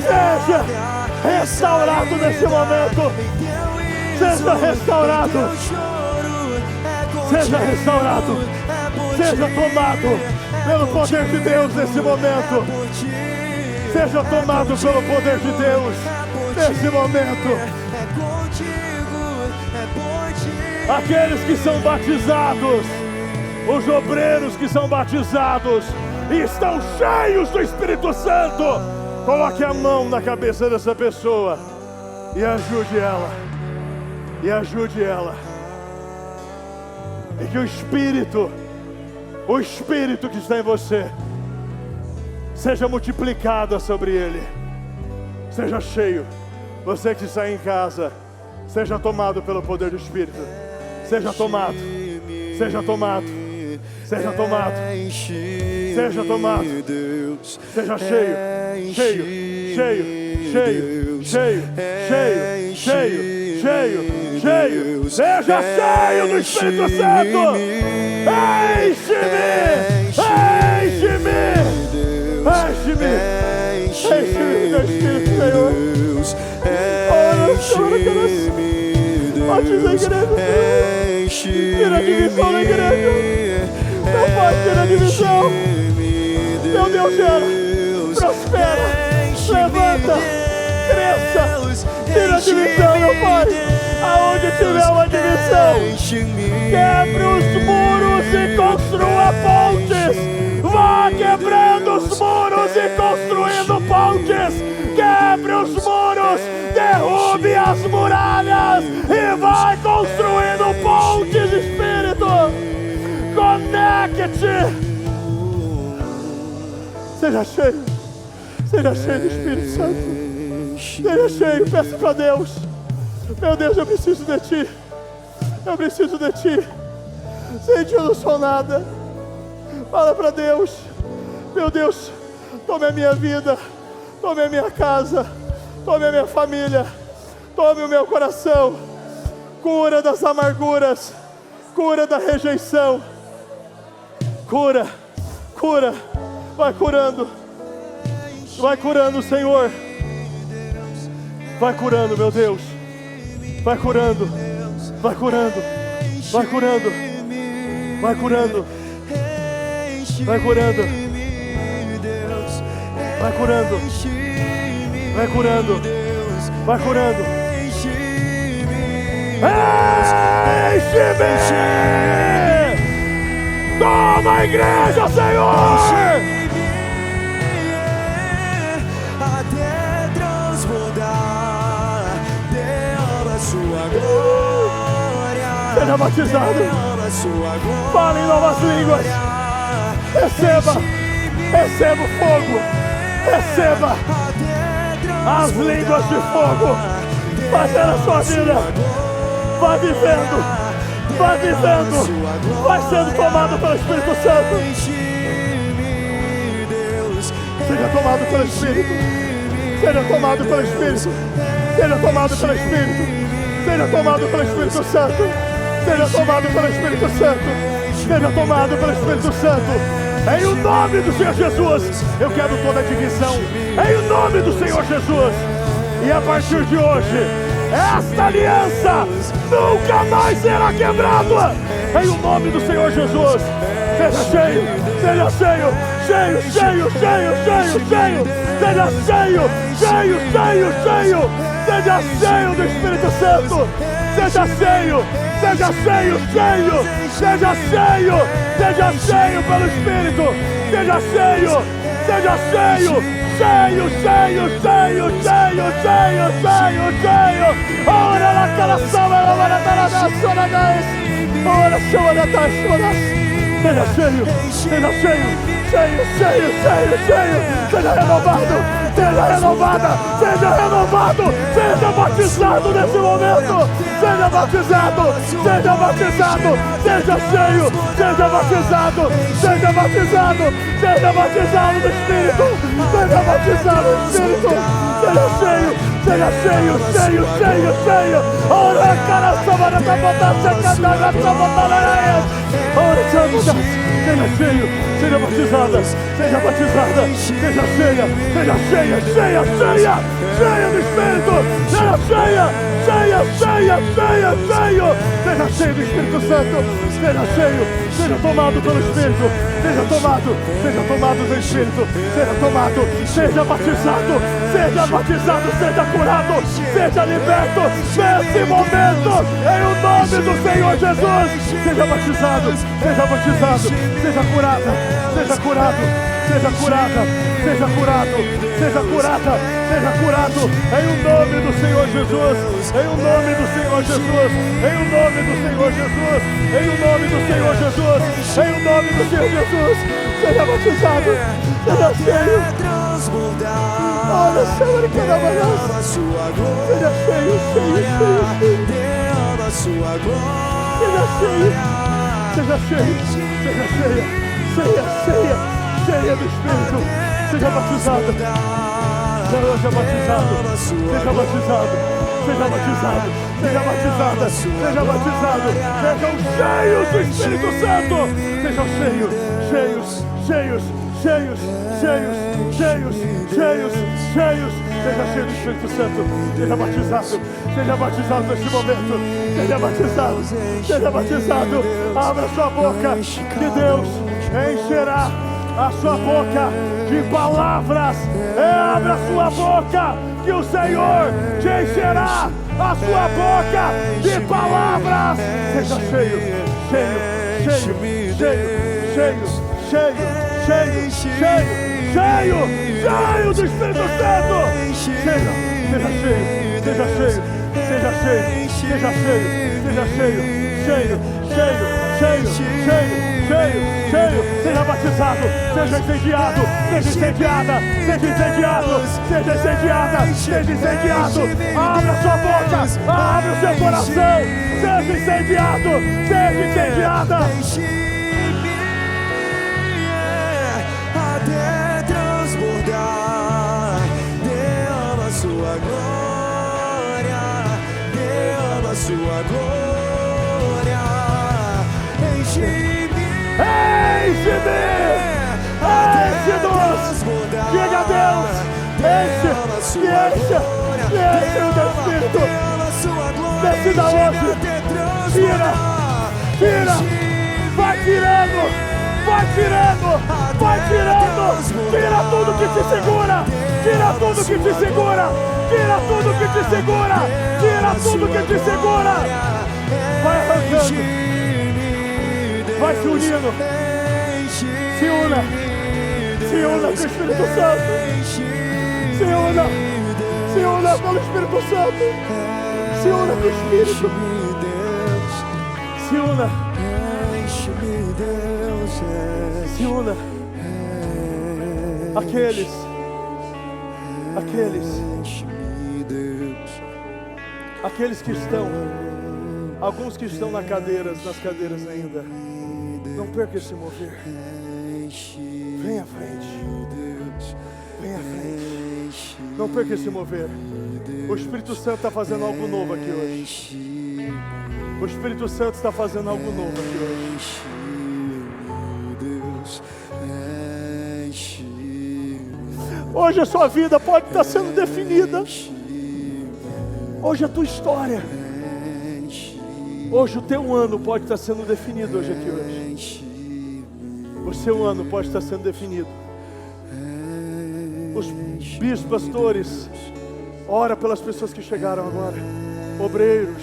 seja restaurado nesse momento, seja restaurado, seja tomado pelo poder de Deus nesse momento, seja tomado pelo poder de Deus nesse momento. Aqueles que são batizados, os obreiros que são batizados e estão cheios do Espírito Santo, coloque a mão na cabeça dessa pessoa e ajude ela. E que o Espírito que está em você, seja multiplicado sobre ele. Seja cheio. Você que está em casa, seja tomado pelo poder do Espírito. Seja tomado. Seja tomado. Seja tomado. Seja tomado. Seja cheio. Cheio. Cheio. Cheio. Cheio. Cheio. Cheio. Cheio. Cheio. Seja cheio do Espírito Santo. Enche-me. Enche-me. Enche-me. Enche-me do Espírito, Senhor. Ora, Senhor, batiza a igreja, tira a divisão da igreja. Meu Pai, tira a divisão. Meu Deus, gera, prospera, levanta, cresça. Tira a divisão, meu Pai. Aonde tiver uma divisão, quebre os muros e construa pontes. Vá quebrando os muros e construindo pontes. Quebre os muros, derrube as muralhas e vai construindo pontes, Espírito. Conecte. Seja cheio do Espírito Santo. Seja cheio, peça para Deus. Meu Deus, eu preciso de Ti. Sem Ti eu não sou nada. Fala para Deus. Meu Deus, tome a minha vida. tome a minha casa, tome a minha família, tome o meu coração, cura das amarguras, cura da rejeição, cura, vai curando, Senhor, vai curando, meu Deus, vai curando, vai curando, vai curando, vai curando, vai curando, vai curando, vai curando, vai curando. Enche-me! Toma a igreja, Senhor! Até transbordar, derrama sua glória. Seja batizado, Derrama sua glória. fale em novas línguas, receba o fogo, receba as línguas de fogo, fazendo a sua vida, vai vivendo, vai sendo tomado pelo Espírito Santo. Seja tomado pelo Espírito, seja tomado pelo Espírito, seja tomado pelo Espírito, seja tomado pelo Espírito Santo, seja tomado pelo Espírito Santo, seja tomado pelo Espírito Santo. Em o nome do Senhor Jesus, eu quero toda a divisão, em o nome do Senhor Jesus. E a partir de hoje, esta aliança nunca mais será quebrada. Em o nome do Senhor Jesus, seja cheio, seja cheio, cheio, cheio, cheio, cheio, cheio, seja cheio, cheio, cheio, cheio, seja cheio do Espírito Santo, seja cheio, seja cheio, cheio, seja cheio, seja cheio pelo Espírito, seja cheio, seja cheio, cheio, cheio, cheio, cheio, cheio, cheio, cheio. Ora la coração, ora la nação, ora chama da taça. Seja cheio, seja cheio, cheio, cheio, cheio, cheio, seja renovado, seja renovada, seja renovado, seja batizado nesse momento, seja batizado, seja batizado, seja cheio, seja batizado, seja batizado, seja batizado no Espírito, seja batizado no Espírito, seja cheio, seja cheio, cheio, cheio, cheio. Ora cara sabana da botaça, cantar da botaça. Ora chama da seja cheio, seja batizada, seja batizada, seja cheia, seja cheia, cheia, cheia, cheia do Espírito, seja cheia, cheia, cheia, cheia, cheio, seja cheio do Espírito Santo, seja cheio, seja tomado pelo Espírito, seja tomado do Espírito, seja tomado, seja batizado, seja curado, seja liberto nesse momento, em o nome do Senhor Jesus, seja batizado, seja curada, seja curado, seja curada, seja curado, seja curada, seja curado, em o nome do Senhor Jesus, em o nome do Senhor Jesus, em o nome do Senhor Jesus, em o nome do Senhor Jesus, em o nome do Senhor Jesus, seja batizado, seja cheio, olha, Senhor, que cada manhã, seja cheio, cheio, cheio, seja cheio, seja cheio, seja cheia, cheia, cheia, cheia do Espírito, seja batizada, seja batizado, seja batizado, seja batizado, seja batizada, seja batizado, sejam cheios do Espírito Santo, sejam cheios, cheios, cheios, cheios, cheios, cheios, cheios, cheios, seja cheio do Espírito Santo, seja batizado neste momento, seja batizado, abra sua boca, que Deus encherá a sua boca de palavras, abra a sua boca, que o Senhor te encherá a sua boca de palavras, seja cheio, cheio, cheio, cheio, cheio, cheio, cheio, cheio, cheio, cheio do Espírito Santo, seja cheio, seja cheio, seja cheio, seja cheio, seja cheio, cheio, cheio, cheio, cheio, cheio, cheio, seja batizado, seja incendiado, seja incendiada, seja incendiado, seja incendiada, seja incendiado, abra sua boca, abra o seu coração, seja incendiado, seja incendiada. Até transbordar, cheio do Espírito. Derrama sua glória. Decida hoje. Tira. Vai tirando. Tira tudo que te segura. Tira tudo que te segura. Vai arrancando. Vai se unindo. Se una com o Espírito Santo. Se una com o Espírito Santo. Se una com o Espírito. Se una. Se una. Aqueles que estão, alguns que estão nas cadeiras ainda, não perca esse mover. Vem à frente. Não perca esse mover. O Espírito Santo está fazendo algo novo aqui hoje. O Espírito Santo está fazendo algo novo aqui hoje. Hoje a sua vida pode estar sendo definida. Hoje a tua história. Hoje o teu ano pode estar sendo definido hoje. O seu ano pode estar sendo definido. Os bispos, pastores, ora pelas pessoas que chegaram agora. Obreiros,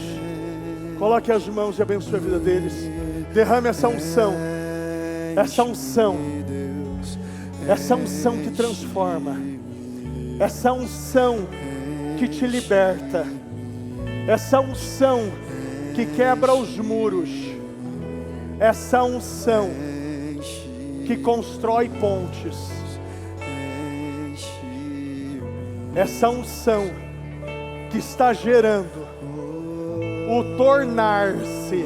coloque as mãos e abençoe a vida deles. Derrame essa unção que transforma, essa unção que te liberta, essa unção que quebra os muros, essa unção que constrói pontes, essa unção que está gerando o tornar-se.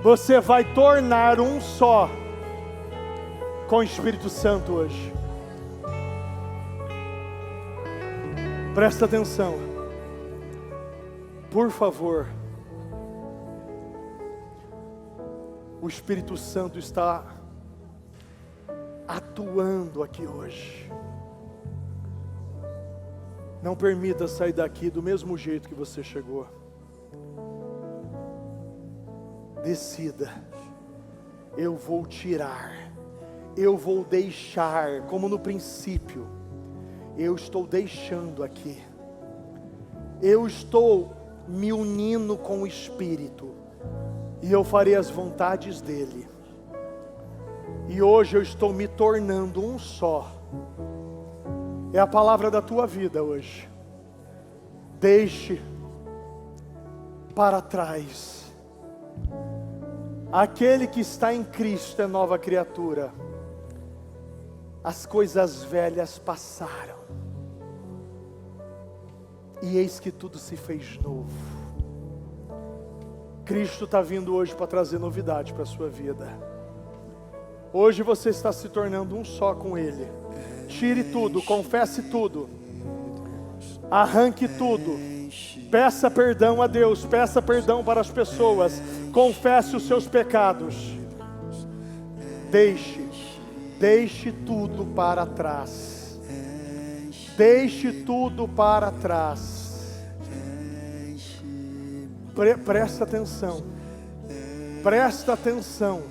Você vai tornar um só com o Espírito Santo hoje. Presta atenção, por favor. O Espírito Santo está atuando aqui hoje. Não permita sair daqui do mesmo jeito que você chegou. Decida. Eu vou tirar. Eu vou deixar, como no princípio. Eu estou deixando aqui. Eu estou me unindo com o Espírito. E eu farei as vontades dEle. E hoje eu estou me tornando um só. É a palavra da tua vida hoje. Deixe para trás. Aquele que está em Cristo é nova criatura. As coisas velhas passaram. E eis que tudo se fez novo. Cristo está vindo hoje para trazer novidade para a sua vida. Hoje você está se tornando um só com Ele. Tire tudo, confesse tudo. Arranque tudo. Peça perdão a Deus, peça perdão para as pessoas. Confesse os seus pecados. Deixe tudo para trás. Deixe tudo para trás. Presta atenção. Presta atenção.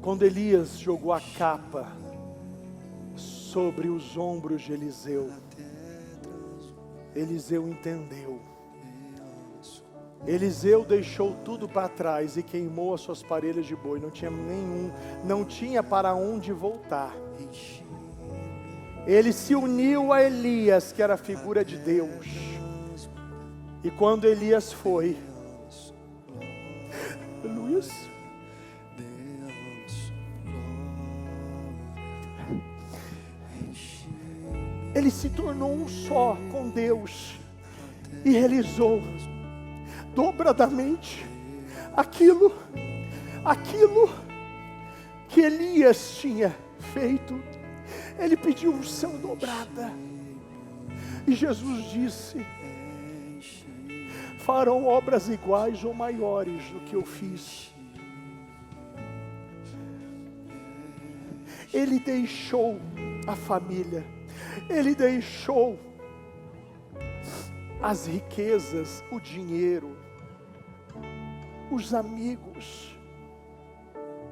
Quando Elias jogou a capa sobre os ombros de Eliseu, Eliseu entendeu. Eliseu deixou tudo para trás e queimou as suas parelhas de boi. Não tinha para onde voltar. Ele se uniu a Elias, que era a figura de Deus. E quando Elias foi, Luiz, ele se tornou um só com Deus e realizou dobradamente aquilo que Elias tinha feito. Ele pediu unção dobrada e Jesus disse: farão obras iguais ou maiores do que eu fiz. Ele deixou a família, ele deixou as riquezas, o dinheiro, os amigos,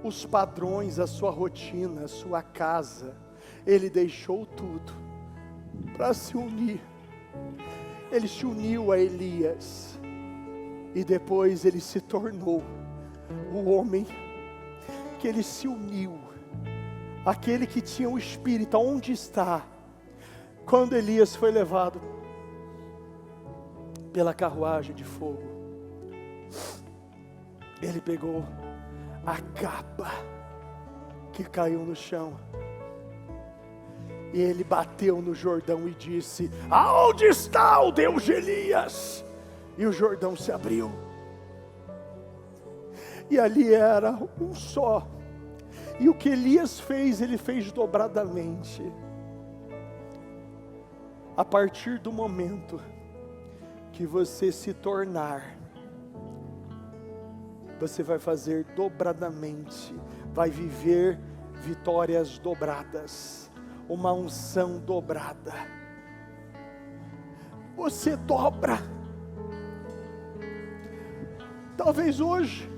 os padrões, a sua rotina, a sua casa. Ele deixou tudo para se unir. Ele se uniu a Elias e depois ele se tornou o homem que ele se uniu, aquele que tinha o Espírito. Onde está? Quando Elias foi levado pela carruagem de fogo, ele pegou a capa que caiu no chão e ele bateu no Jordão e disse: aonde está o Deus de Elias? E o Jordão se abriu, e ali era um só. E o que Elias fez, ele fez dobradamente. A partir do momento que você se tornar, você vai fazer dobradamente, vai viver vitórias dobradas, uma unção dobrada. Você dobra. Talvez hoje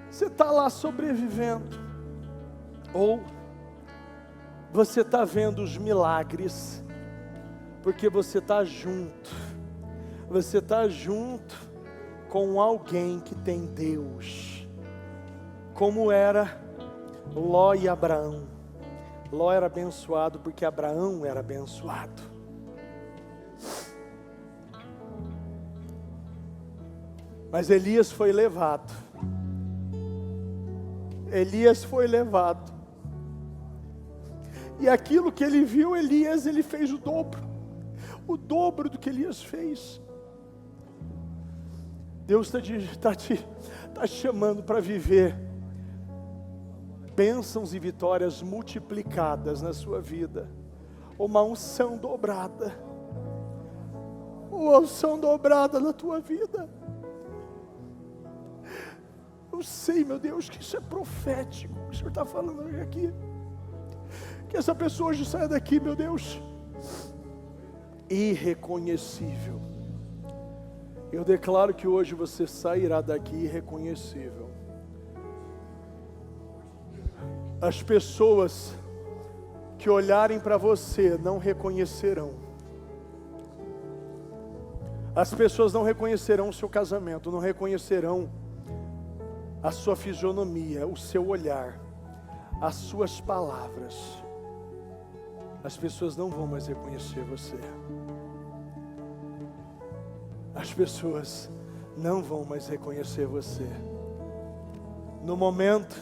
você está lá sobrevivendo, ou você está vendo os milagres, porque você está junto, com alguém que tem Deus, como era Ló e Abraão. Ló era abençoado porque Abraão era abençoado. Mas Elias foi levado. E aquilo que ele viu, Elias, ele fez o dobro do que Elias fez. Deus está te chamando para viver bênçãos e vitórias multiplicadas na sua vida. Uma unção dobrada. Uma unção dobrada na tua vida. Eu sei, meu Deus, que isso é profético, o que o Senhor está falando hoje aqui. Que essa pessoa hoje saia daqui, meu Deus, irreconhecível. Eu declaro que hoje você sairá daqui irreconhecível. As pessoas que olharem para você não reconhecerão. As pessoas não reconhecerão o seu casamento, não reconhecerão a sua fisionomia, o seu olhar, as suas palavras. As pessoas não vão mais reconhecer você. As pessoas não vão mais reconhecer você. No momento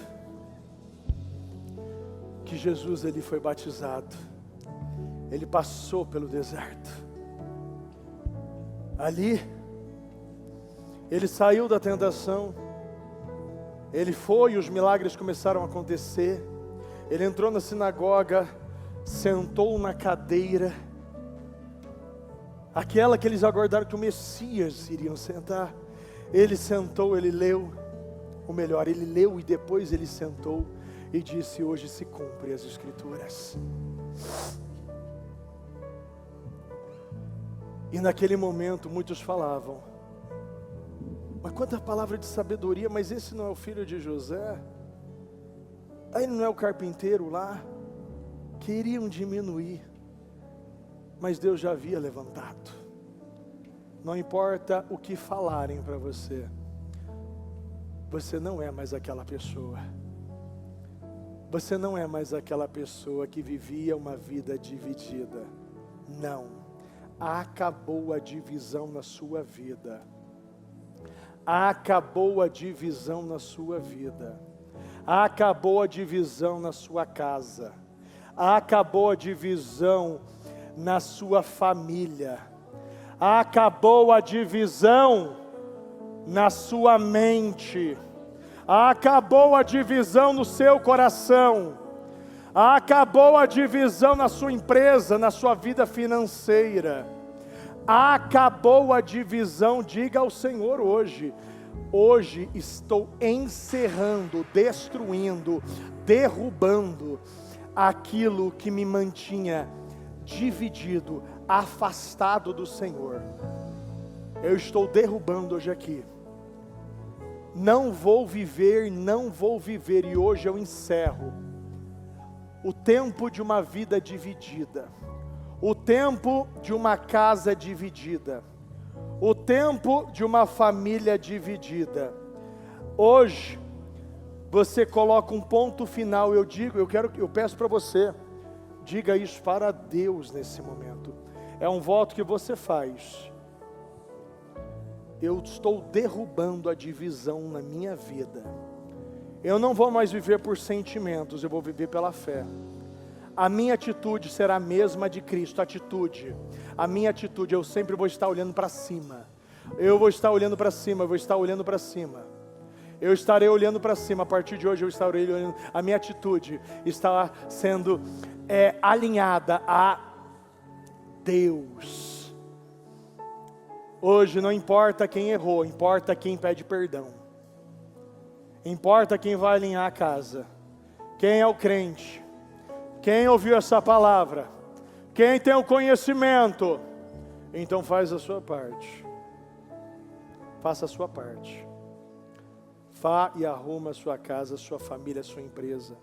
que Jesus ele foi batizado, ele passou pelo deserto. Ali, ele saiu da tentação. Ele foi e os milagres começaram a acontecer. Ele entrou na sinagoga, sentou na cadeira, aquela que eles aguardaram que o Messias iriam sentar. Ele sentou, ele leu, ou melhor, ele leu e depois ele sentou e disse: hoje se cumpre as Escrituras. E naquele momento muitos falavam: mas quanta palavra de sabedoria, mas esse não é o filho de José? Aí não é o carpinteiro lá? Queriam diminuir, mas Deus já havia levantado. Não importa o que falarem para você, você não é mais aquela pessoa. Você não é mais aquela pessoa que vivia uma vida dividida. Não, acabou a divisão na sua vida. Acabou a divisão na sua vida. Acabou a divisão na sua casa. Acabou a divisão na sua família. Acabou a divisão na sua mente. Acabou a divisão no seu coração. Acabou a divisão na sua empresa, na sua vida financeira. Acabou a divisão, diga ao Senhor hoje: Hoje estou encerrando, destruindo, derrubando aquilo que me mantinha dividido, afastado do Senhor. Eu estou derrubando hoje aqui. Não vou viver, e hoje eu encerro o tempo de uma vida dividida, o tempo de uma casa dividida, o tempo de uma família dividida. Hoje você coloca um ponto final. Eu peço para você, diga isso para Deus nesse momento. É um voto que você faz. Eu estou derrubando a divisão na minha vida. Eu não vou mais viver por sentimentos, eu vou viver pela fé. A minha atitude será a mesma de Cristo. A minha atitude, eu sempre vou estar olhando para cima. Eu vou estar olhando para cima, eu vou estar olhando para cima. Eu estarei olhando para cima, a partir de hoje eu estarei olhando. A minha atitude está sendo alinhada a Deus. Hoje não importa quem errou, importa quem pede perdão. Importa quem vai alinhar a casa. Quem é o crente? Quem ouviu essa palavra? Quem tem o conhecimento? Então faz a sua parte. Faça a sua parte. Vá e arruma a sua casa, a sua família, a sua empresa.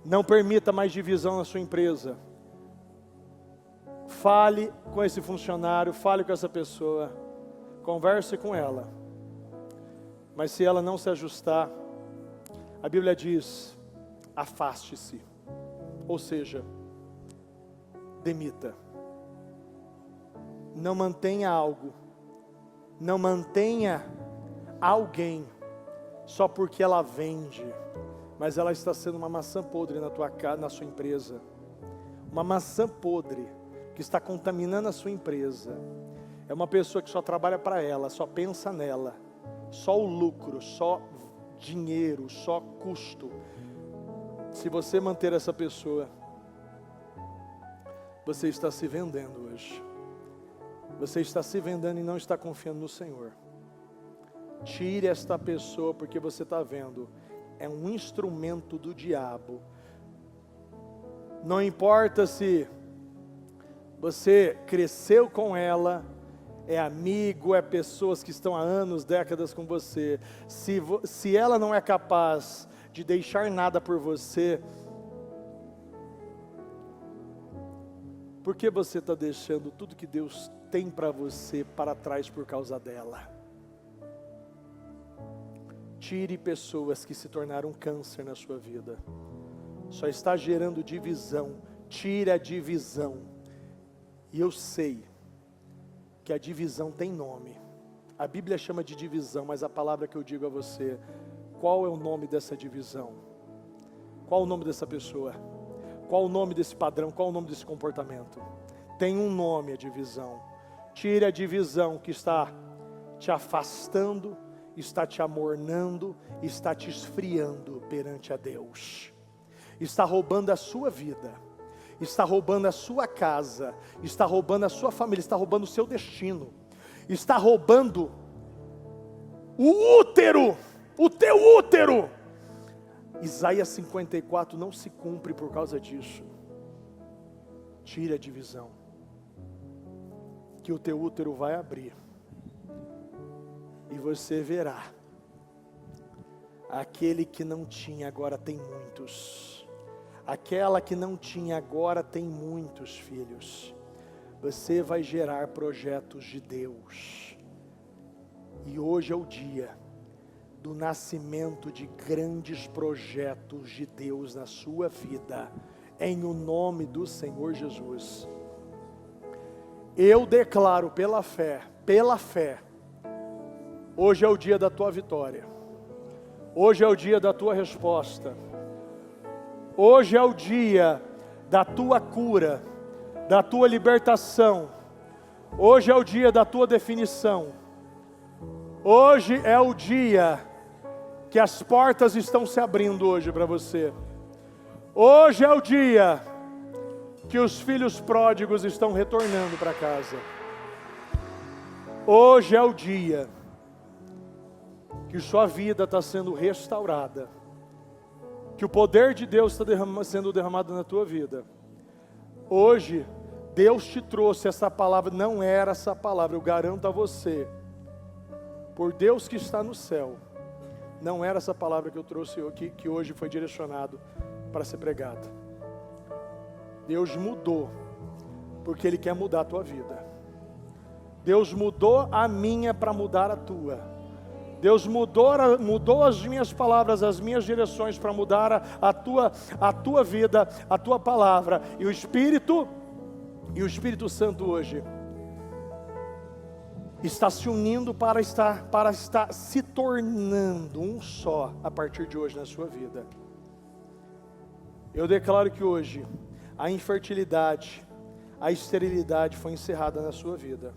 Não permita mais divisão na sua empresa. Fale com esse funcionário, fale com essa pessoa. Converse com ela. Mas se ela não se ajustar, a Bíblia diz, afaste-se. Ou seja, demita. Não mantenha algo. Não mantenha alguém só porque ela vende, mas ela está sendo uma maçã podre na tua casa, na sua empresa. Uma maçã podre que está contaminando a sua empresa. É uma pessoa que só trabalha para ela, só pensa nela, só o lucro, só dinheiro, só custo. Se você manter essa pessoa, você está se vendendo hoje. Você está se vendendo e não está confiando no Senhor. Tire esta pessoa, porque você está vendo, é um instrumento do diabo. Não importa se você cresceu com ela, é amigo, é pessoas que estão há anos, décadas com você. Se ela não é capaz de deixar nada por você, por que você está deixando tudo que Deus tem para você para trás por causa dela? Tire pessoas que se tornaram câncer na sua vida. Só está gerando divisão. Tire a divisão. E eu sei que a divisão tem nome. A Bíblia chama de divisão, mas a palavra que eu digo a você, qual é o nome dessa divisão? Qual o nome dessa pessoa? Qual o nome desse padrão? Qual o nome desse comportamento? Tem um nome, a divisão. Tire a divisão que está te afastando, está te amornando, está te esfriando perante a Deus. Está roubando a sua vida, está roubando a sua casa, está roubando a sua família, está roubando o seu destino, está roubando o útero, o teu útero. Isaías 54 não se cumpre por causa disso. Tire a divisão, que o teu útero vai abrir, e você verá, aquele que não tinha agora tem muitos, aquela que não tinha agora tem muitos filhos. Você vai gerar projetos de Deus, e hoje é o dia do nascimento de grandes projetos de Deus na sua vida, em o nome do Senhor Jesus. Eu declaro pela fé, hoje é o dia da tua vitória, hoje é o dia da tua resposta, hoje é o dia da tua cura, da tua libertação, hoje é o dia da tua definição, hoje é o dia que as portas estão se abrindo hoje para você. Hoje é o dia que os filhos pródigos estão retornando para casa. Hoje é o dia que sua vida está sendo restaurada, que o poder de Deus está sendo derramado na tua vida. Hoje, Deus te trouxe essa palavra, não era essa palavra, eu garanto a você, por Deus que está no céu, não era essa palavra que eu trouxe, que hoje foi direcionado para ser pregada. Deus mudou, porque Ele quer mudar a tua vida. Deus mudou a minha para mudar a tua. Deus mudou as minhas palavras, as minhas direções para mudar a tua vida, a tua palavra. E o Espírito Santo hoje está se unindo para estar se tornando um só a partir de hoje na sua vida. Eu declaro que hoje a infertilidade, a esterilidade foi encerrada na sua vida.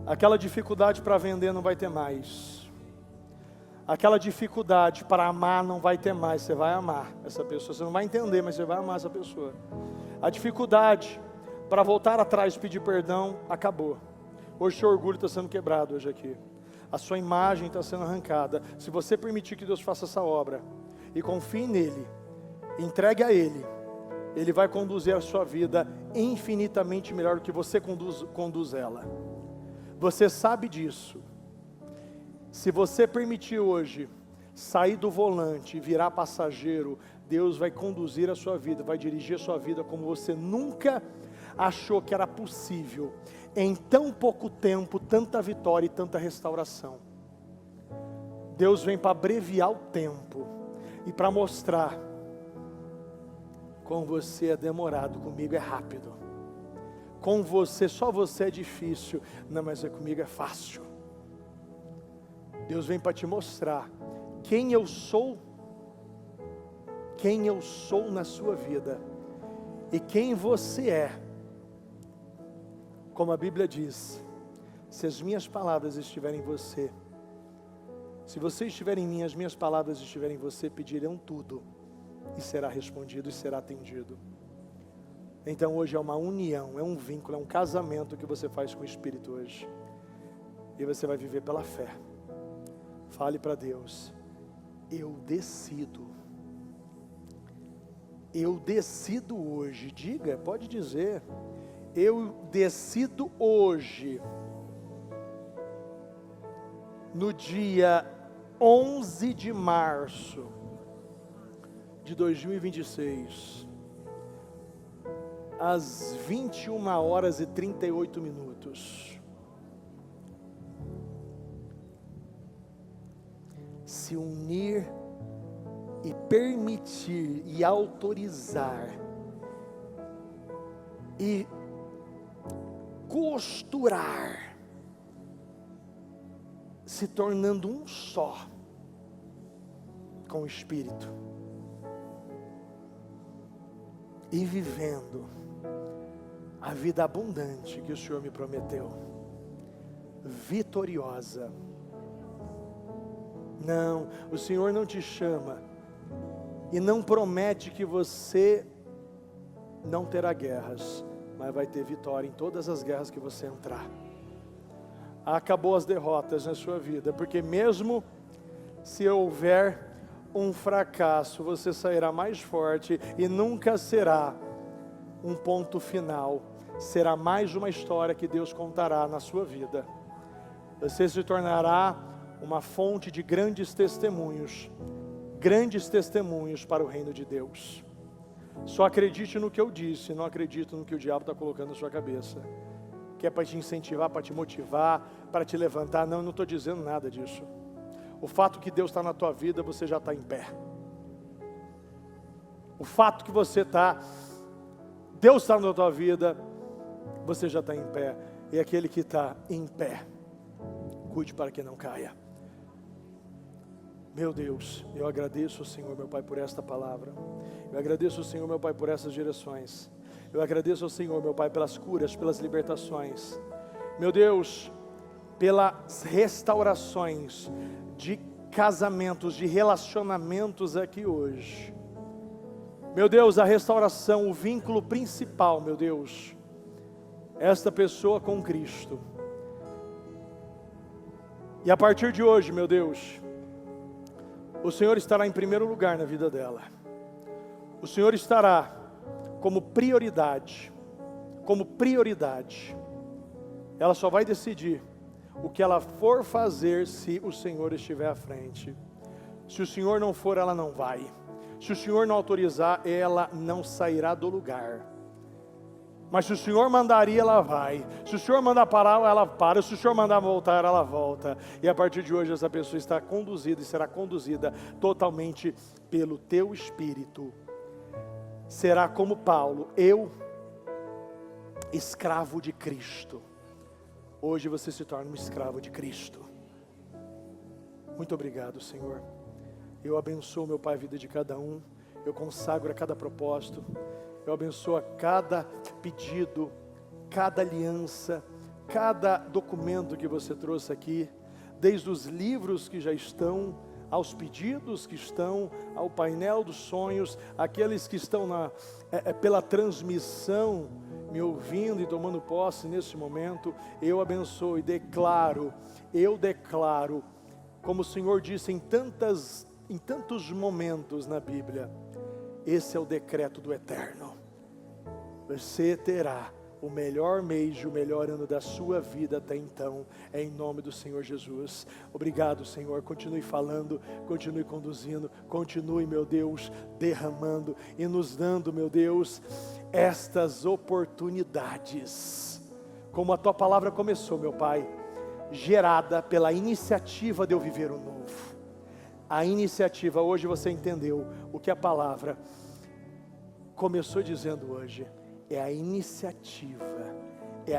Aquela dificuldade para vender não vai ter mais. Aquela dificuldade para amar não vai ter mais. Você vai amar essa pessoa. Você não vai entender, mas você vai amar essa pessoa. A dificuldade para voltar atrás e pedir perdão acabou. Hoje o seu orgulho está sendo quebrado hoje aqui. A sua imagem está sendo arrancada. Se você permitir que Deus faça essa obra e confie nele, entregue a Ele, Ele vai conduzir a sua vida infinitamente melhor do que você conduz ela. Você sabe disso. Se você permitir hoje sair do volante e virar passageiro, Deus vai conduzir a sua vida, vai dirigir a sua vida como você nunca achou que era possível. Em tão pouco tempo, tanta vitória e tanta restauração. Deus vem para abreviar o tempo e para mostrar: com você é demorado, comigo é rápido. Com você, só você é difícil. Não, mas comigo é fácil. Deus vem para te mostrar quem eu sou na sua vida e quem você é. Como a Bíblia diz, se as minhas palavras estiverem em você, se você estiver em mim, as minhas palavras estiverem em você, pedirão tudo e será respondido e será atendido. Então hoje é uma união, é um vínculo, é um casamento que você faz com o Espírito hoje. E você vai viver pela fé. Fale para Deus: eu decido hoje. Diga, pode dizer: eu decido hoje, no dia 11 de março de 2026, às 21h38, se unir e permitir e autorizar e costurar, se tornando um só com o Espírito e vivendo a vida abundante que o Senhor me prometeu, vitoriosa. Não, o Senhor não te chama e não promete que você não terá guerras, mas vai ter vitória em todas as guerras que você entrar. Acabou as derrotas na sua vida, porque mesmo se houver um fracasso, você sairá mais forte e nunca será um ponto final. Será mais uma história que Deus contará na sua vida. Você se tornará uma fonte de grandes testemunhos para o reino de Deus. Só acredite no que eu disse, não acredite no que o diabo está colocando na sua cabeça, que é para te incentivar, para te motivar, para te levantar. Não, eu não estou dizendo nada disso. O fato que Deus está na tua vida, você já está em pé. O fato que você está, Deus está na tua vida, você já está em pé. E aquele que está em pé, cuide para que não caia. Meu Deus, eu agradeço ao Senhor, meu Pai, por esta palavra. Eu agradeço ao Senhor, meu Pai, por essas direções. Eu agradeço ao Senhor, meu Pai, pelas curas, pelas libertações. Meu Deus, pelas restaurações de casamentos, de relacionamentos aqui hoje. Meu Deus, a restauração, o vínculo principal, meu Deus, esta pessoa com Cristo. E a partir de hoje, meu Deus, o Senhor estará em primeiro lugar na vida dela. O Senhor estará como prioridade. Como prioridade. Ela só vai decidir o que ela for fazer se o Senhor estiver à frente. Se o Senhor não for, ela não vai. Se o Senhor não autorizar, ela não sairá do lugar. Mas se o Senhor mandar ir, ela vai. Se o Senhor mandar parar, ela para. Se o Senhor mandar voltar, ela volta. E a partir de hoje, essa pessoa está conduzida e será conduzida totalmente pelo teu Espírito. Será como Paulo, eu, escravo de Cristo. Hoje você se torna um escravo de Cristo. Muito obrigado, Senhor. Eu abençoo, meu Pai, a vida de cada um. Eu consagro a cada propósito. Eu abençoo a cada pedido, cada aliança, cada documento que você trouxe aqui, desde os livros que já estão, aos pedidos que estão, ao painel dos sonhos, aqueles que estão pela transmissão, me ouvindo e tomando posse nesse momento. Eu abençoo e eu declaro, como o Senhor disse em tantos momentos na Bíblia, esse é o decreto do Eterno. Você terá o melhor mês e o melhor ano da sua vida até então, em nome do Senhor Jesus. Obrigado, Senhor. Continue falando, continue conduzindo, continue, meu Deus, derramando e nos dando, meu Deus, estas oportunidades. Como a tua palavra começou, meu Pai, gerada pela iniciativa de eu viver o novo. A iniciativa, hoje você entendeu o que a palavra começou dizendo hoje. É a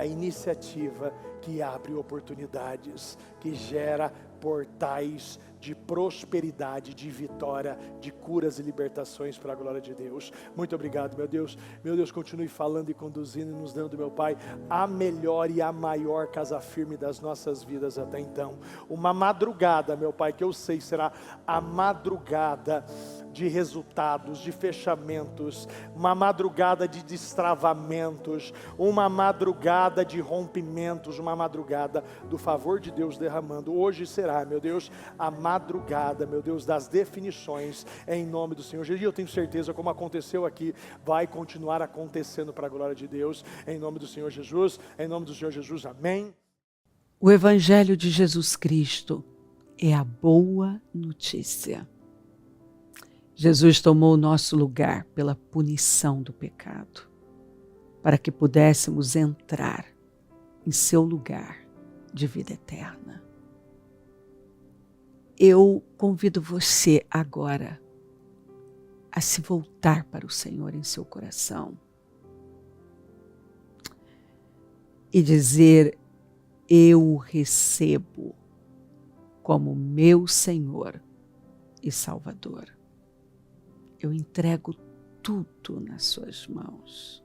iniciativa que abre oportunidades, que gera portais de prosperidade, de vitória, de curas e libertações para a glória de Deus. Muito obrigado, meu Deus. Meu Deus, continue falando e conduzindo e nos dando, meu Pai, a melhor e a maior casa firme das nossas vidas até então. Uma madrugada, meu Pai, que eu sei será a madrugada de resultados, de fechamentos, uma madrugada de destravamentos, uma madrugada de rompimentos, uma madrugada do favor de Deus derramando. Hoje será, meu Deus, a madrugada, meu Deus, das definições, em nome do Senhor Jesus. E eu tenho certeza, como aconteceu aqui, vai continuar acontecendo para a glória de Deus, em nome do Senhor Jesus, em nome do Senhor Jesus, amém. O Evangelho de Jesus Cristo é a boa notícia. Jesus tomou o nosso lugar pela punição do pecado, para que pudéssemos entrar em seu lugar de vida eterna. Eu convido você agora a se voltar para o Senhor em seu coração e dizer: eu o recebo como meu Senhor e Salvador. Eu entrego tudo nas suas mãos.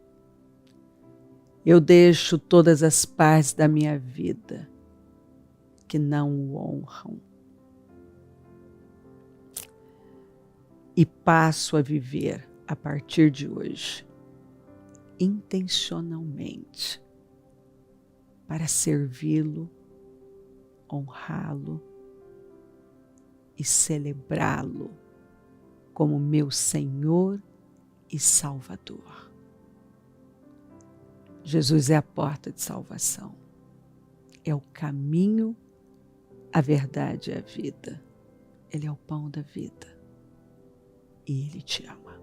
Eu deixo todas as partes da minha vida que não o honram e passo a viver a partir de hoje intencionalmente para servi-lo, honrá-lo e celebrá-lo como meu Senhor e Salvador. Jesus é a porta de salvação. É o caminho, a verdade e a vida. Ele é o pão da vida. E Ele te ama.